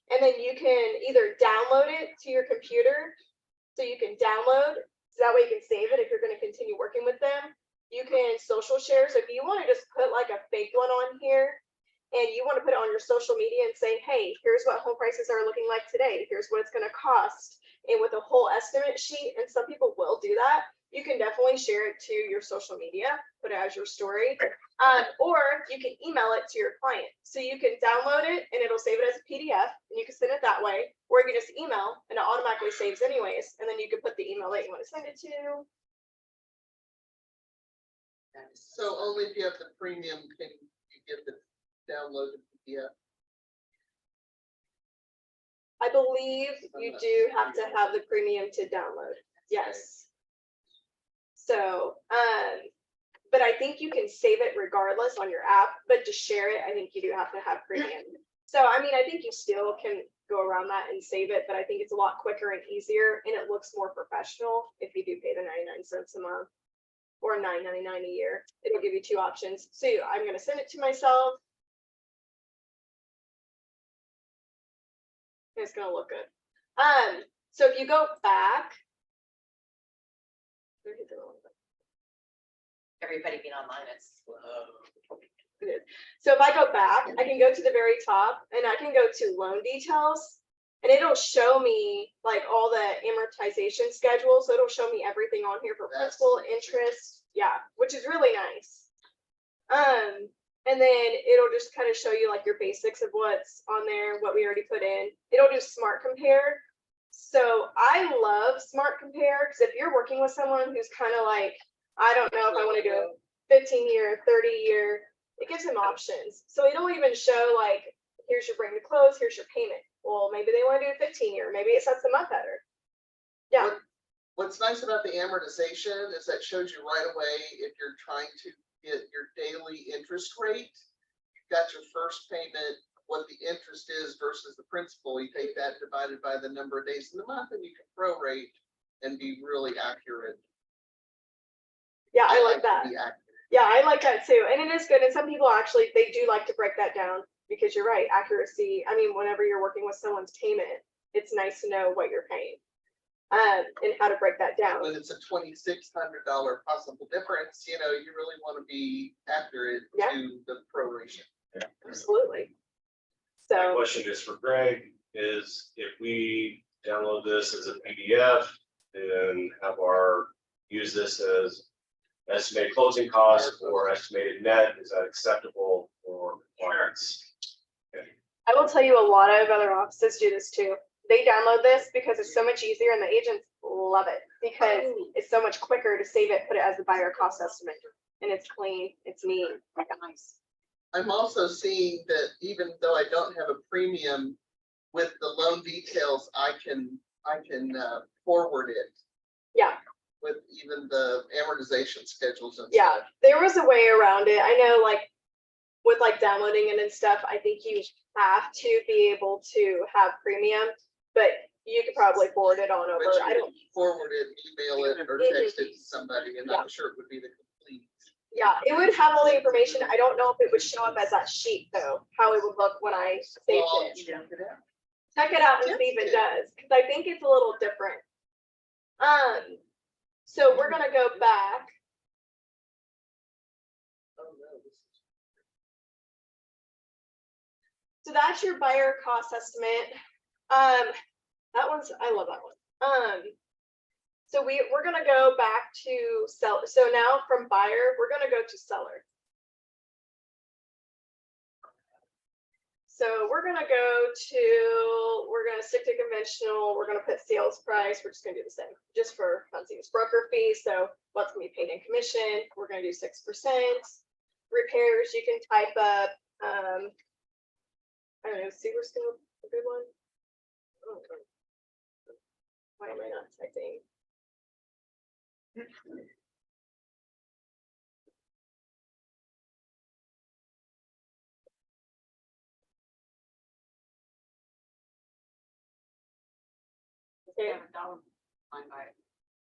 And then you can either download it to your computer, so you can download, so that way you can save it if you're gonna continue working with them. You can social share, so if you wanna just put like a fake one on here, and you wanna put it on your social media and say, hey, here's what home prices are looking like today, here's what it's gonna cost, and with a whole estimate sheet, and some people will do that, you can definitely share it to your social media, put it as your story. Or you can email it to your client. So you can download it and it'll save it as a PDF and you can send it that way. Or you can just email and it automatically saves anyways. And then you can put the email that you want to send it to. So only if you have the premium can you get the downloaded PDF. I believe you do have to have the premium to download. Yes. So, but I think you can save it regardless on your app, but to share it, I think you do have to have premium. So, I mean, I think you still can go around that and save it, but I think it's a lot quicker and easier and it looks more professional if you do pay the 99 cents a month or $9.99 a year. It'll give you two options. So I'm going to send it to myself. It's going to look good. So if you go back, Everybody being online, it's slow. it is. So if I go back, I can go to the very top and I can go to loan details and it'll show me like all the amortization schedule. So it'll show me everything on here for principal, interest. Yeah, which is really nice. And then it'll just kind of show you like your basics of what's on there, what we already put in. It'll do smart compare. So I love smart compare because if you're working with someone who's kind of like, I don't know if I want to do a 15-year, 30-year, it gives them options. So it'll even show like, here's your bring to close, here's your payment. Well, maybe they want to do a 15-year, maybe it sets them up better. Yeah. What's nice about the amortization is that shows you right away if you're trying to get your daily interest rate. You've got your first payment, what the interest is versus the principal. You take that divided by the number of days in the month and you can prorate and be really accurate. Yeah, I like that. To be accurate. Yeah, I like that too. And it is good. And some people actually, they do like to break that down because you're right, accuracy. I mean, whenever you're working with someone's payment, it's nice to know what you're paying and how to break that down. When it's a $2,600 possible difference, you know, you really want to be accurate to the proration. Absolutely. My So question is for Greg, is if we download this as a PDF and have use this as estimated closing costs or estimated net, is that acceptable for clients? Okay. I will tell you a lot of other offices do this too. They download this because it's so much easier and the agents love it because it's so much quicker to save it, put it as the buyer cost estimate. And it's clean, it's neat, like nice. I'm also seeing that even though I don't have a premium with the loan details, I can forward it. Yeah. With even the amortization schedules and Yeah, stuff. there was a way around it. I know like with like downloading it and stuff, I think you have to be able to have premium, but you could probably forward it on over. But I you don't. can forward it, email it, or text it to somebody, and I'm sure it would be the complete. Yeah, it would have all the information. I don't know if it would show up as that sheet though, how it would look when I saved Well, it. Check it out and see if it does, because I think it's a little different. So we're gonna go back. Oh, no, this is- So that's your buyer cost estimate. That one's, I love that one. So we're gonna go back to sell. So now from buyer, we're gonna go to seller. So we're gonna stick to conventional. We're gonna put sales price. We're just gonna do the same, just for funsies. Broker fee. So what's gonna be paid in commission? We're gonna do 6%. Repairs, you can type up. I don't know. Sewer still a good one. Oh, why am I not typing? Okay.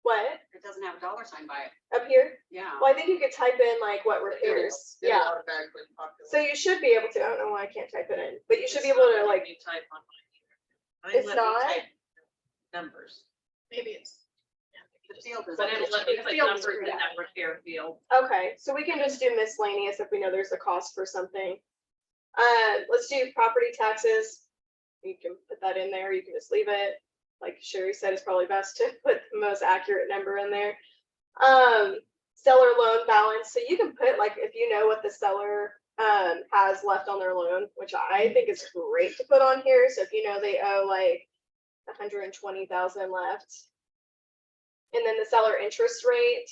What, It doesn't have a dollar sign by it. up here? Yeah. Well, I think you could type in like what repairs, It'll yeah, automatically populate. so you should be able to, I don't know why I can't type it in, but you should be able to like, You type on mine either. It's Mine let me not? type Numbers. Maybe it's. The field is. But it'll let me put numbers in that repair field. okay, so we can just do miscellaneous if we know there's a cost for something. Let's do property taxes. You can put that in there, you can just leave it. Like Sherry said, it's probably best to put the most accurate number in there. Seller loan balance, so you can put like, if you know what the seller has left on their loan, which I think is great to put on here. So if you know they owe like 120,000 left. And then the seller interest rate.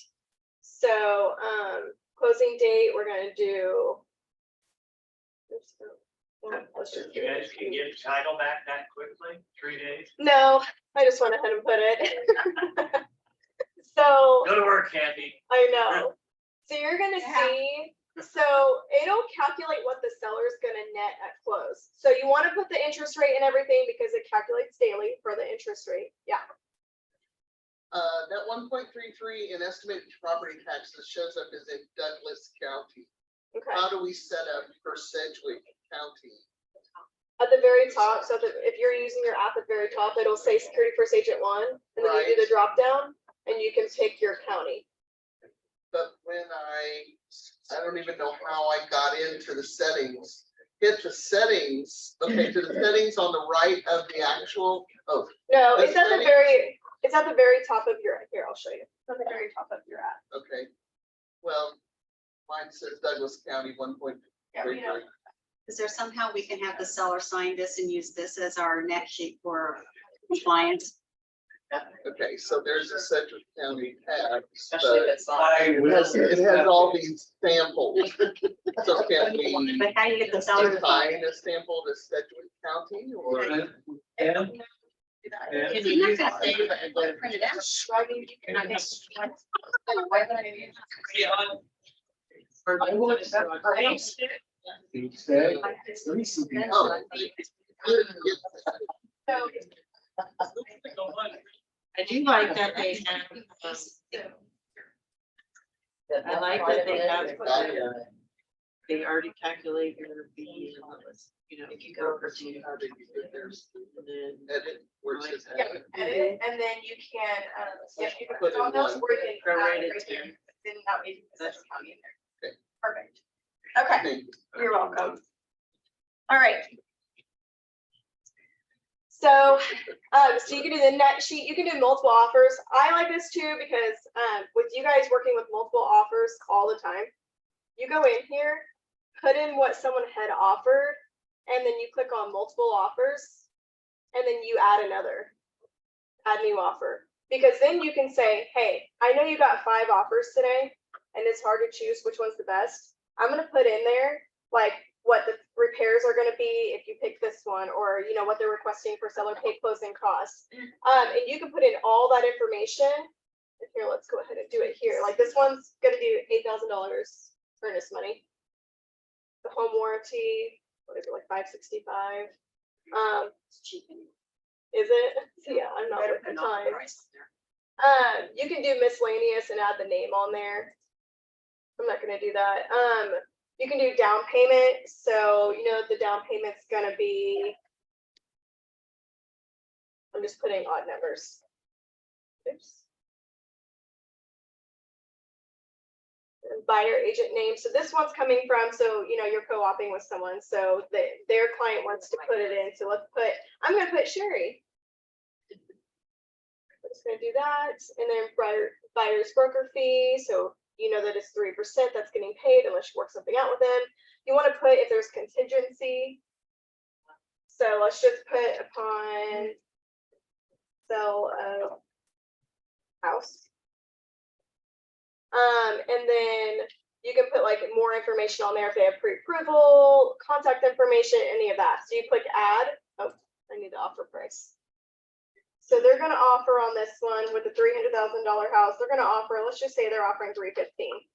So closing date, we're gonna do. Let's just You do- guys can get the title back that quickly, 3 days? No, I just went ahead and put it. So Go to work, Kathy. I know. So you're gonna Yeah. see, so it'll calculate what the seller's gonna net at close. So you wanna put the interest rate and everything because it calculates daily for the interest rate. Yeah. That 1.33 in estimated property taxes shows up as in Douglas County. Okay. How do we set up for Sedgwick County? At the very top, so that if you're using your app at the very top, it'll say Security First Agent 1, and then you do Right. the drop down, and you can pick your county. But when I don't even know how I got into the settings. Hit the settings, okay, to the settings on the right of the actual, oh, No, The it's at the settings? very, it's at the very top of your, here, I'll show you. It's at the very top of your app. okay. Well, mine says Douglas County 1.33. Yeah, we know. Is there somehow we can have the seller sign this and use this as our net sheet for compliance? Okay, so there's a Sedgwick County tab. Especially if but it's not. It has all these samples. So can we But how do you get the seller to sign? define a sample to Sedgwick County or? Can you use that data and then Print it out. Not this- Why would I? Oh. I do like that they have, I like that they have, they already calculate your fee and all this, you know. If you go over to. And then Edit, where it says Yeah, edit. edit, and then you can, yeah, you can Put put on in those one. where you Go can right add into right there. it. Then that way you can put That's- the county in there. Okay. Perfect. Okay, Thank you. you're welcome. All right. So, so you can do the net sheet, you can do multiple offers. I like this too because, with you guys working with multiple offers all the time, you go in here, put in what someone had offered, and then you click on multiple offers, and then you add new offer. Because then you can say, hey, I know you got 5 offers today, and it's hard to choose which one's the best. I'm gonna put in there, like, what the repairs are gonna be if you pick this one, or, you know, what they're requesting for seller pay closing costs. And you can put in all that information. And here, let's go ahead and do it here. Like, this one's gonna do $8,000 earnest money. The home warranty, what is it, like $565? It's cheap anyway. Is it? Yeah, I'm not Better with the put an offer time. price there. You can do miscellaneous and add the name on there. I'm not gonna do that. You can do down payment, so you know the down payment's gonna be. I'm just putting odd numbers. Oops. And buyer agent name, so this one's coming from, so you know you're co-oping with someone, so their client wants to put it in, so let's put, I'm gonna put Sherry. I'm just gonna do that, and then buyer's broker fee, so you know that it's 3% that's getting paid unless you work something out with them. You want to put if there's contingency. So let's just put upon sell a house. And then you can put like more information on there if they have pre-approval, contact information, any of that. So you click add. Oh, I need the offer price. So they're gonna offer on this one with the $300,000 house, they're gonna offer, let's just say they're offering $315,000.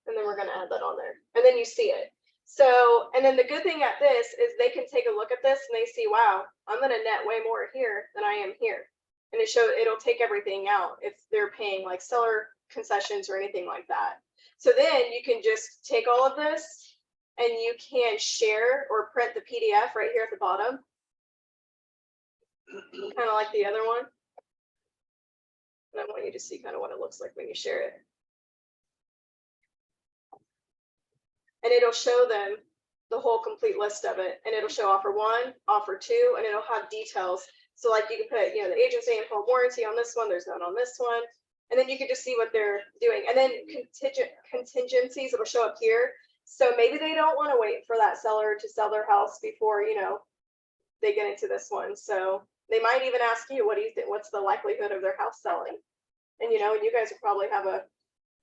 And then we're gonna add that on there, and then you see it. So, and then the good thing at this is they can take a look at this and they see, wow, I'm gonna net way more here than I am here. And it'll take everything out if they're paying like seller concessions or anything like that. So then you can just take all of this and you can share or print the PDF right here at the bottom. Kind of like the other one. And I want you to see kind of what it looks like when you share it. And it'll show them the whole complete list of it. And it'll show offer 1, offer 2, and it'll have details. So like you can put, you know, the agency and full warranty on this one, there's none on this one. And then you can just see what they're doing. And then contingencies, it'll show up here. So maybe they don't want to wait for that seller to sell their house before, you know, they get into this one. So they might even ask you, what do you think, what's the likelihood of their house selling? And, you know, you guys will probably have a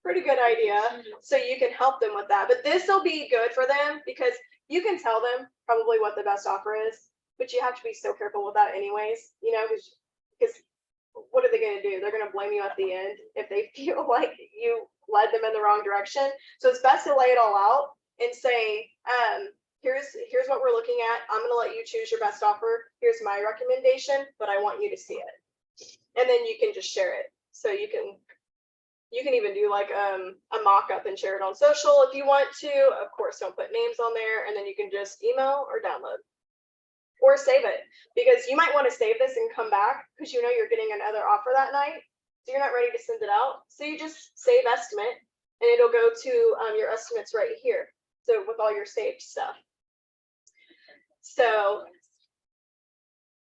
pretty good idea. So you can help them with that. But this will be good for them because you can tell them probably what the best offer is, but you have to be so careful with that anyways, you know, because what are they going to do? They're going to blame you at the end if they feel like you led them in the wrong direction. So it's best to lay it all out and say, here's what we're looking at. I'm going to let you choose your best offer. Here's my recommendation, but I want you to see it. And then you can just share it. So you can even do like a mock-up and share it on social if you want to. Of course, don't put names on there, and then you can just email or download or save it, because you might want to save this and come back because you know you're getting another offer that night, so you're not ready to send it out. So you just save estimate, and it'll go to your estimates right here. So with all your saved stuff. So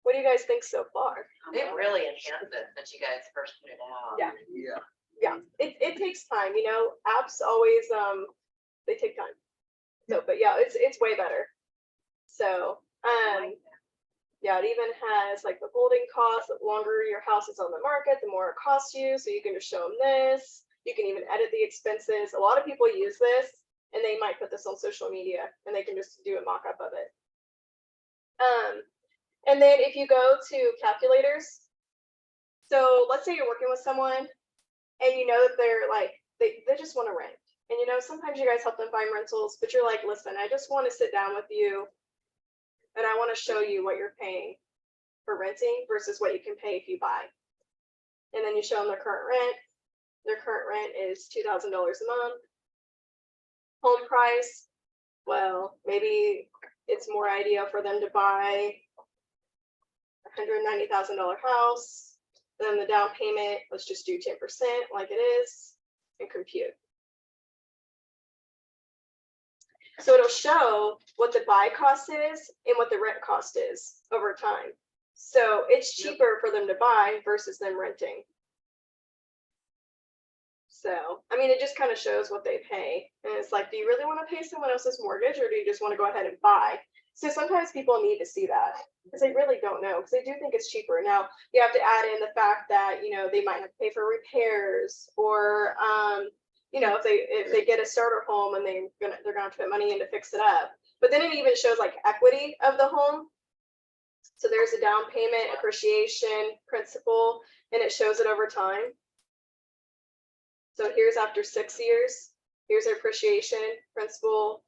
what do you guys think so far? It really enhanced it that you guys first put it out. Yeah. Yeah. Yeah, it takes time, you know, apps always, they take time. So, but yeah, it's way better. So, yeah, it even has like the holding costs. The longer your house is on the market, the more it costs you. So you can just show them this. You can even edit the expenses. A lot of people use this and they might put this on social media and they can just do a mock-up of it. And then if you go to calculators, so let's say you're working with someone and you know that they're like, they just want to rent. And you know, sometimes you guys help them find rentals, but you're like, listen, I just want to sit down with you and I want to show you what you're paying for renting versus what you can pay if you buy. And then you show them their current rent. Their current rent is $2,000 a month. Home price, well, maybe it's more ideal for them to buy a $190,000 house. Then the down payment, let's just do 10% like it is, and compute. So it'll show what the buy cost is and what the rent cost is over time. So it's cheaper for them to buy versus them renting. So, I mean, it just kind of shows what they pay. And it's like, do you really want to pay someone else's mortgage or do you just want to go ahead and buy? So sometimes people need to see that because they really don't know, because they do think it's cheaper. Now you have to add in the fact that, you know, they might have to pay for repairs or, you know, if they get a starter home and they're gonna have to put money in to fix it up. But then it even shows like equity of the home. So there's a down payment, appreciation, principal, and it shows it over time. So here's after 6 years, here's their appreciation, principal.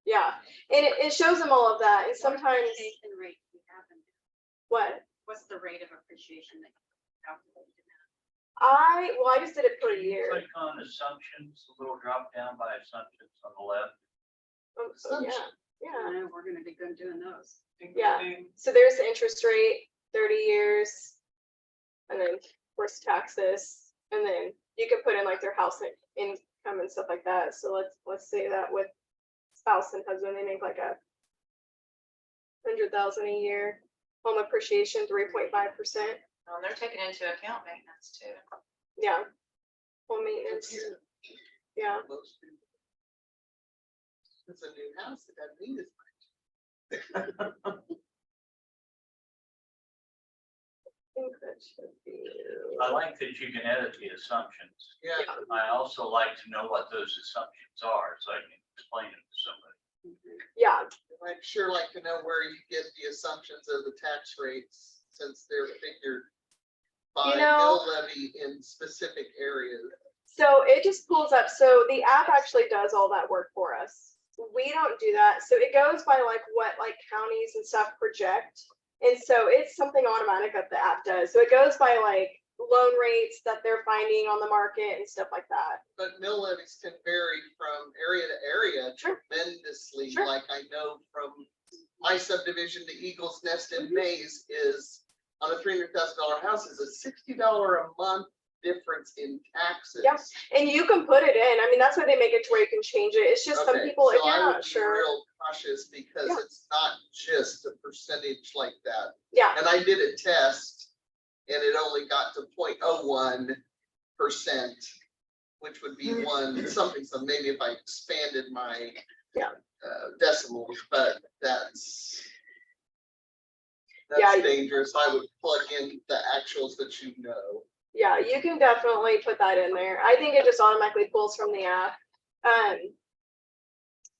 Yeah, and it shows them all of that. And sometimes Rate we have in there. what? What's the rate of appreciation that you calculated? I just did it per Can you year. click on assumptions, a little drop down by assumptions on the left. Oh, yeah, yeah. I know we're gonna be good doing those. Yeah. So there's the interest rate, 30 years, and then of course taxes, and then you could put in like their house income and stuff like that. So let's say that with spouse and husband, they make like $100,000 a year. Home appreciation 3.5%. And they're taking into account maintenance too. Yeah. Home maintenance. Yeah. It's a new house, it doesn't need as much. I think that should be. I like that you can edit the assumptions. Yeah, I also like to know what those assumptions are, so I can explain it to somebody. Yeah. I'd sure like to know where you get the assumptions of the tax rates, since they're figured by You know- mill levy in specific areas. So it just pulls up. So the app actually does all that work for us. we don't do that. So it goes by like what like counties and stuff project. And so it's something automatic that the app does. So it goes by like loan rates that they're finding on the market and stuff like that. But mill levies can vary from area to area Sure. tremendously. Sure. Like I know from my subdivision, the Eagles Nest in Mays is on a $300,000 house is a $60 a month difference in taxes. Yeah. And you can put it in. I mean, that's why they make it to where you can change it. It's just some Okay, people, if so you're I would not be sure. real cautious because Yeah. it's not just a percentage like that. Yeah. And I did a test and it only got to 0.01%, which would be one something. So maybe if I expanded my Yeah. decimals, but that's Yeah. dangerous. I would plug in the actuals that you know. Yeah, you can definitely put that in there. I think it just automatically pulls from the app. I'm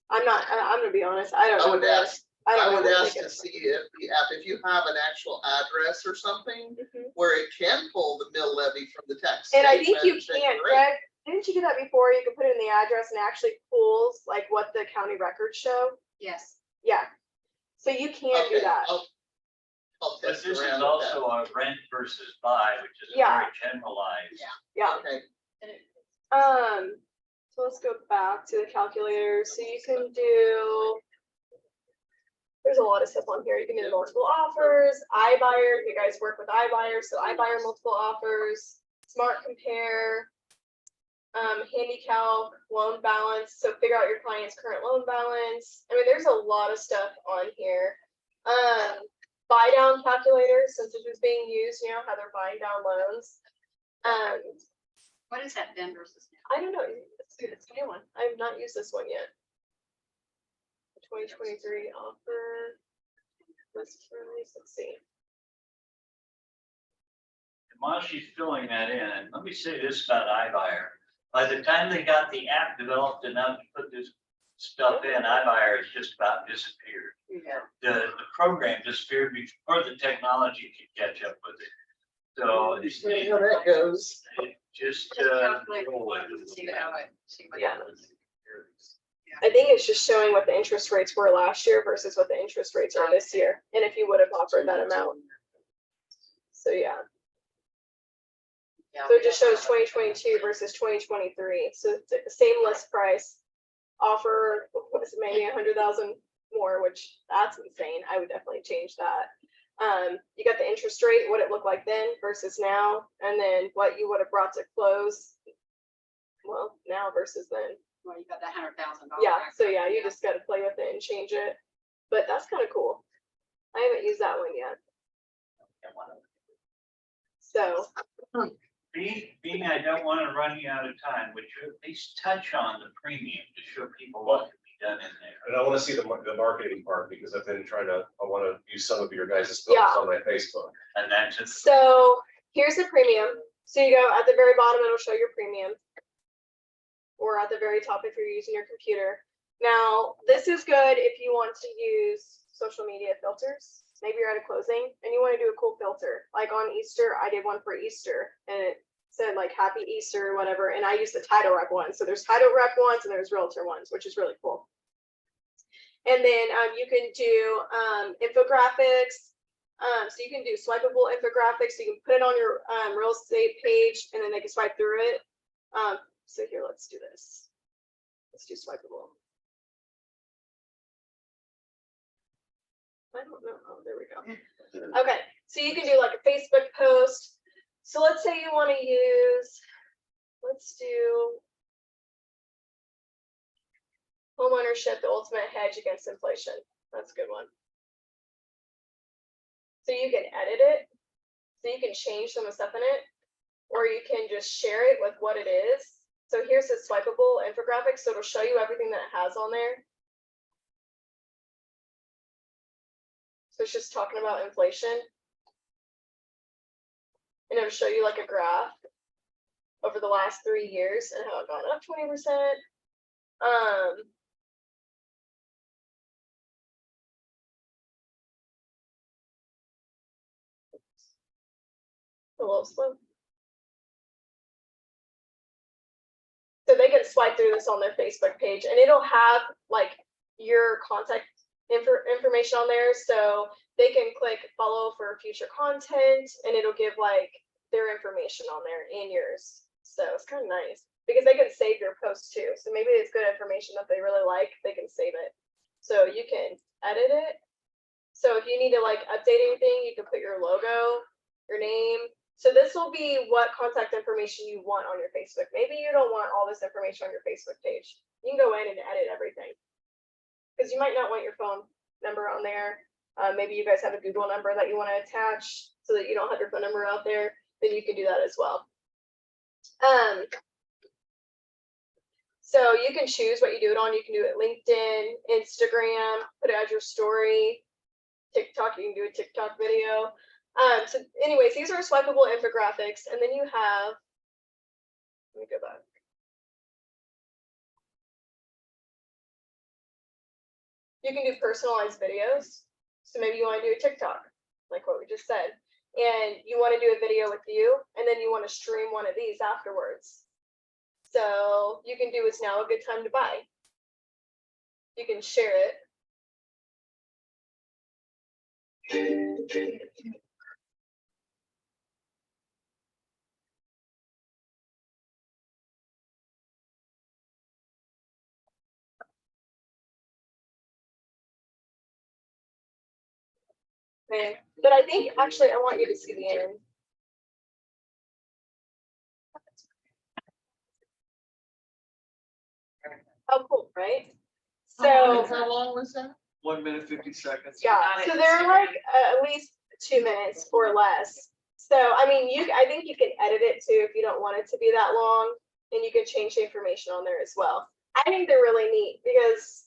gonna be honest, I don't I know. would where- ask, I don't I know would where they ask get to it from. see if the app, if you have an actual address or something Mhm. where it can pull the mill levy from the tax. And I think you statement, then can, great. Greg, didn't you do that before? You can put in the address and it actually pulls like what the county records show. Yes. Yeah. So you can do Okay, that. I'll But test this is around with that. also a rent versus buy, which is Yeah. very generalized. Yeah. Okay, So let's go back to the calculator. So you can do, there's a lot of stuff on here. You can do multiple offers, iBuyer, if you guys work with iBuyer, so iBuyer multiple offers, smart compare, handy calc, loan balance, so figure out your client's current loan balance. I mean, there's a lot of stuff on here. Buy down calculator, since it was being used, you know, how they're buying down loans. What is that then versus now? I don't know, it's a new one. I have not used this one yet. 2023 offer. Let's see. And while she's filling that in, let me say this about iBuyer. By the time they got the app developed enough to put this stuff in, iBuyer has just about disappeared. Yeah. The program disappeared before the technology could catch up with it. So it's see how that goes. just, calculate roll with and it. see how it, see what Yeah. happens. I think it's just showing what the interest rates were last year versus what the interest rates are this year, and if you would have offered that amount. So, yeah. Yeah, So it just shows 2022 versus 2023. So it's the same list price. Offer was maybe 100,000 more, which that's insane. I would definitely change that. You got the interest rate, what it looked like then versus now, and then what you would have brought to close. Well, now versus then. Well, you got that $100,000. Yeah, so yeah, you just gotta play with it and change it. But that's kind of cool. I haven't used that one yet. So, Being I don't want to run you out of time, would you at least touch on the premium to show people what can be done in there? And I want to see the marketing part because I've been trying to, I want to use some of your guys' posts Yeah. on my Facebook. And that's just, so here's the premium. So you go at the very bottom, it'll show your premium. Or at the very top if you're using your computer. Now, this is good if you want to use social media filters. Maybe you're at a closing and you want to do a cool filter. Like on Easter, I did one for Easter and it said like Happy Easter or whatever. And I used the title rep one. So there's title rep ones and there's realtor ones, which is really cool. And then you can do infographics. So you can do swipeable infographics. So you can put it on your real estate page and then they can swipe through it. So here, let's do this. Let's do swipeable. I don't know. Oh, there we go. Okay, so you can do like a Facebook post. So let's say you want to use, let's do homeownership, the ultimate hedge against inflation. That's a good one. So you can edit it. So you can change some of the stuff in it, or you can just share it with what it is. So here's the swipeable infographic. So it'll show you everything that it has on there. So it's just talking about inflation. And it'll show you like a graph over the last 3 years and how it gone up 20%. A little slow. So they can swipe through this on their Facebook page and it'll have like your contact information on there, so they can click follow for future content, and it'll give like their information on there and yours. So it's kind of nice because they can save your post too. So maybe it's good information that they really like, they can save it. So you can edit it. So if you need to like update anything, you can put your logo, your name. So this will be what contact information you want on your Facebook. Maybe you don't want all this information on your Facebook page. You can go in and edit everything. Because you might not want your phone number on there. Maybe you guys have a Google number that you want to attach so that you don't have your phone number out there. Then you can do that as well. So you can choose what you do it on. You can do it LinkedIn, Instagram, put it as your story, TikTok. You can do a TikTok video. So anyways, these are swipeable infographics, and then you have, let me go back. You can do personalized videos. So maybe you want to do a TikTok, like what we just said, and you want to do a video with you, and then you want to stream one of these afterwards. So you can do is now a good time to buy. You can share it. Okay. But I think actually I want you to see the end. Oh, cool, right? So How long was that? 1 minute, 50 seconds. yeah, so they're like at least 2 minutes or less. So I mean, I think you can edit it too if you don't want it to be that long, and you can change the information on there as well. I think they're really neat because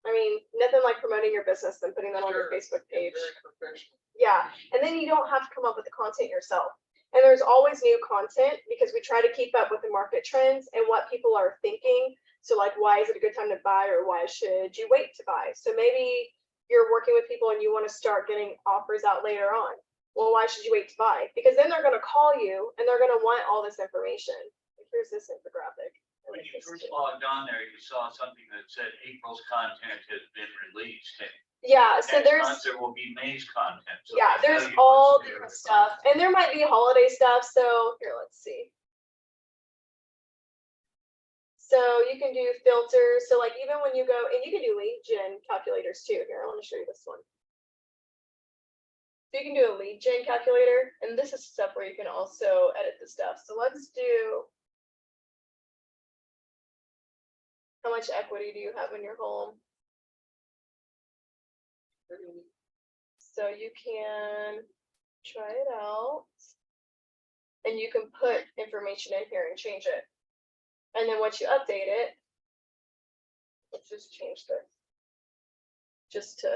I mean, nothing like promoting your business than putting that on your Facebook page. Very professional. Yeah, and then you don't have to come up with the content yourself. And there's always new content because we try to keep up with the market trends and what people are thinking. So like, why is it a good time to buy, or why should you wait to buy? So maybe you're working with people and you want to start getting offers out later on. Well, why should you wait to buy? Because then they're going to call you and they're going to want all this information. Like, here's this infographic. When you first logged on there, you saw something that said April's content has been released. And yeah, so next there's month there will be May's content. So yeah, they tell there's you all what's new. different stuff, and there might be holiday stuff. So here, let's see. So you can do filters. So like even when you go, and you can do lead gen calculators too. Here, I want to show you this one. So you can do a lead gen calculator, and this is stuff where you can also edit the stuff. So let's do, how much equity do you have in your home? So you can try it out, and you can put information in here and change it. And then once you update it, let's just change this just to.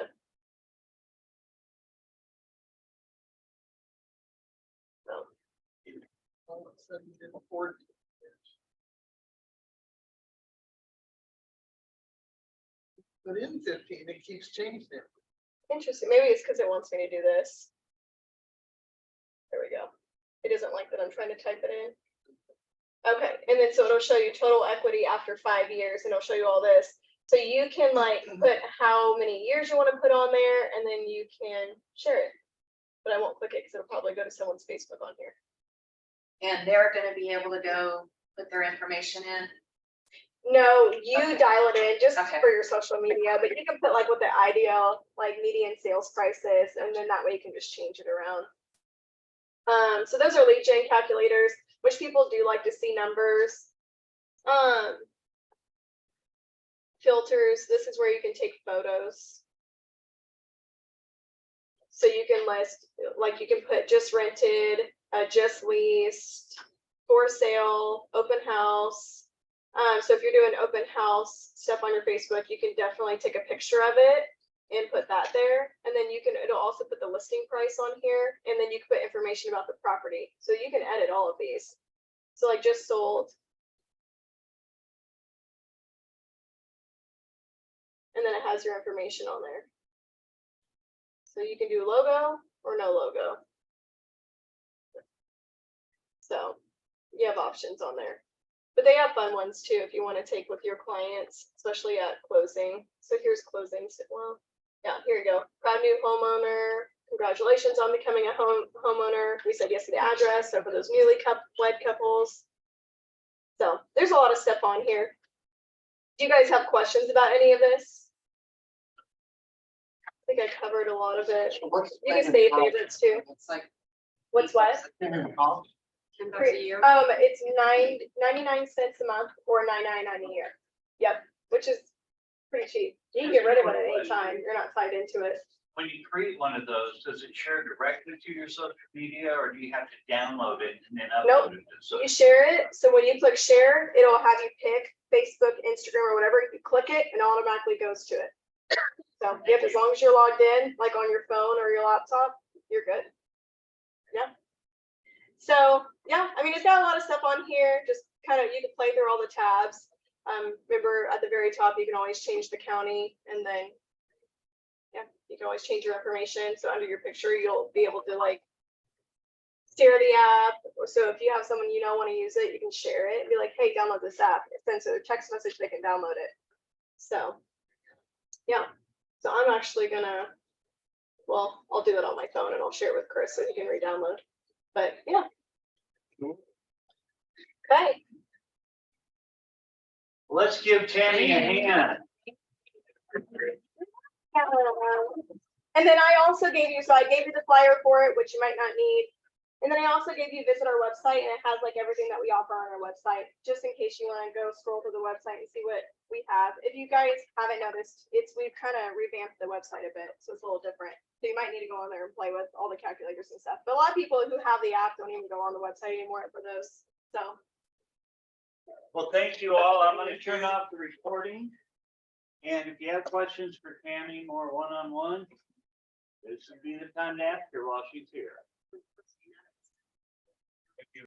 Oh. All of a sudden, you didn't afford it. But in 15, it keeps changing it. Interesting. Maybe it's because it wants me to do this. There we go. It doesn't like that I'm trying to type it in. Okay, and then so it'll show you total equity after 5 years, and it'll show you all this. So you can like put how many years you want to put on there, and then you can share it. But I won't click it because it'll probably go to someone's Facebook on here. And they're gonna be able to go put their information in. No, you Okay. dial it in just Okay. for your social media, but you can put like what the ideal like median sales price is, and then that way you can just change it around. So those are lead gen calculators, which people do like to see numbers. Filters, this is where you can take photos. So you can list, like you can put just rented, just leased, for sale, open house. So if you're doing open house stuff on your Facebook, you can definitely take a picture of it and put that there. And then you can, it'll also put the listing price on here, and then you can put information about the property. So you can edit all of these. So like just sold. And then it has your information on there. So you can do logo or no logo. So you have options on there. But they have fun ones too, if you want to take with your clients, especially at closing. So here's closings. Well, yeah, here you go. Proud new homeowner. Congratulations on becoming a homeowner. We said yes to the address. So for those wed couples. So there's a lot of stuff on here. Do you guys have questions about any of this? I think I covered a lot of it. You can save favorites too. It's like. What's what? $10 a year. It's 99 cents a month or $9.99 a year. Yep, which is pretty cheap. You can get rid of it at any time. You're not tied into it. When you create one of those, does it share directly to your social media or do you have to download it and then Nope. upload it? So You share it. So when you click share, it'll have you pick Facebook, Instagram, or whatever. You click it and it automatically goes to it. So yep, as long as you're logged in, like on your phone or your laptop, you're good. Yeah. So yeah, I mean, it's got a lot of stuff on here. Just kind of, you can play through all the tabs. Remember at the very top, you can always change the county, and then yeah, you can always change your information. So under your picture, you'll be able to like share the app. So if you have someone you know want to use it, you can share it and be like, hey, download this app. It sends a text message, they can download it. So yeah, so I'm actually gonna, well, I'll do it on my phone and I'll share it with Chris so he can re-download. But yeah. Okay. let's give Tammy a hand. And then I also gave you, so I gave you the flyer for it, which you might not need. And then I also gave you visit our website, and it has like everything that we offer on our website, just in case you want to go scroll through the website and see what we have. If you guys haven't noticed, we've kind of revamped the website a bit, so it's a little different. So you might need to go on there and play with all the calculators and stuff. But a lot of people who have the app don't even go on the website anymore for those. So. Well, thank you all. I'm going to turn off the recording. And if you have questions for Tammy more one-on-one, this would be the time to ask her while she's here.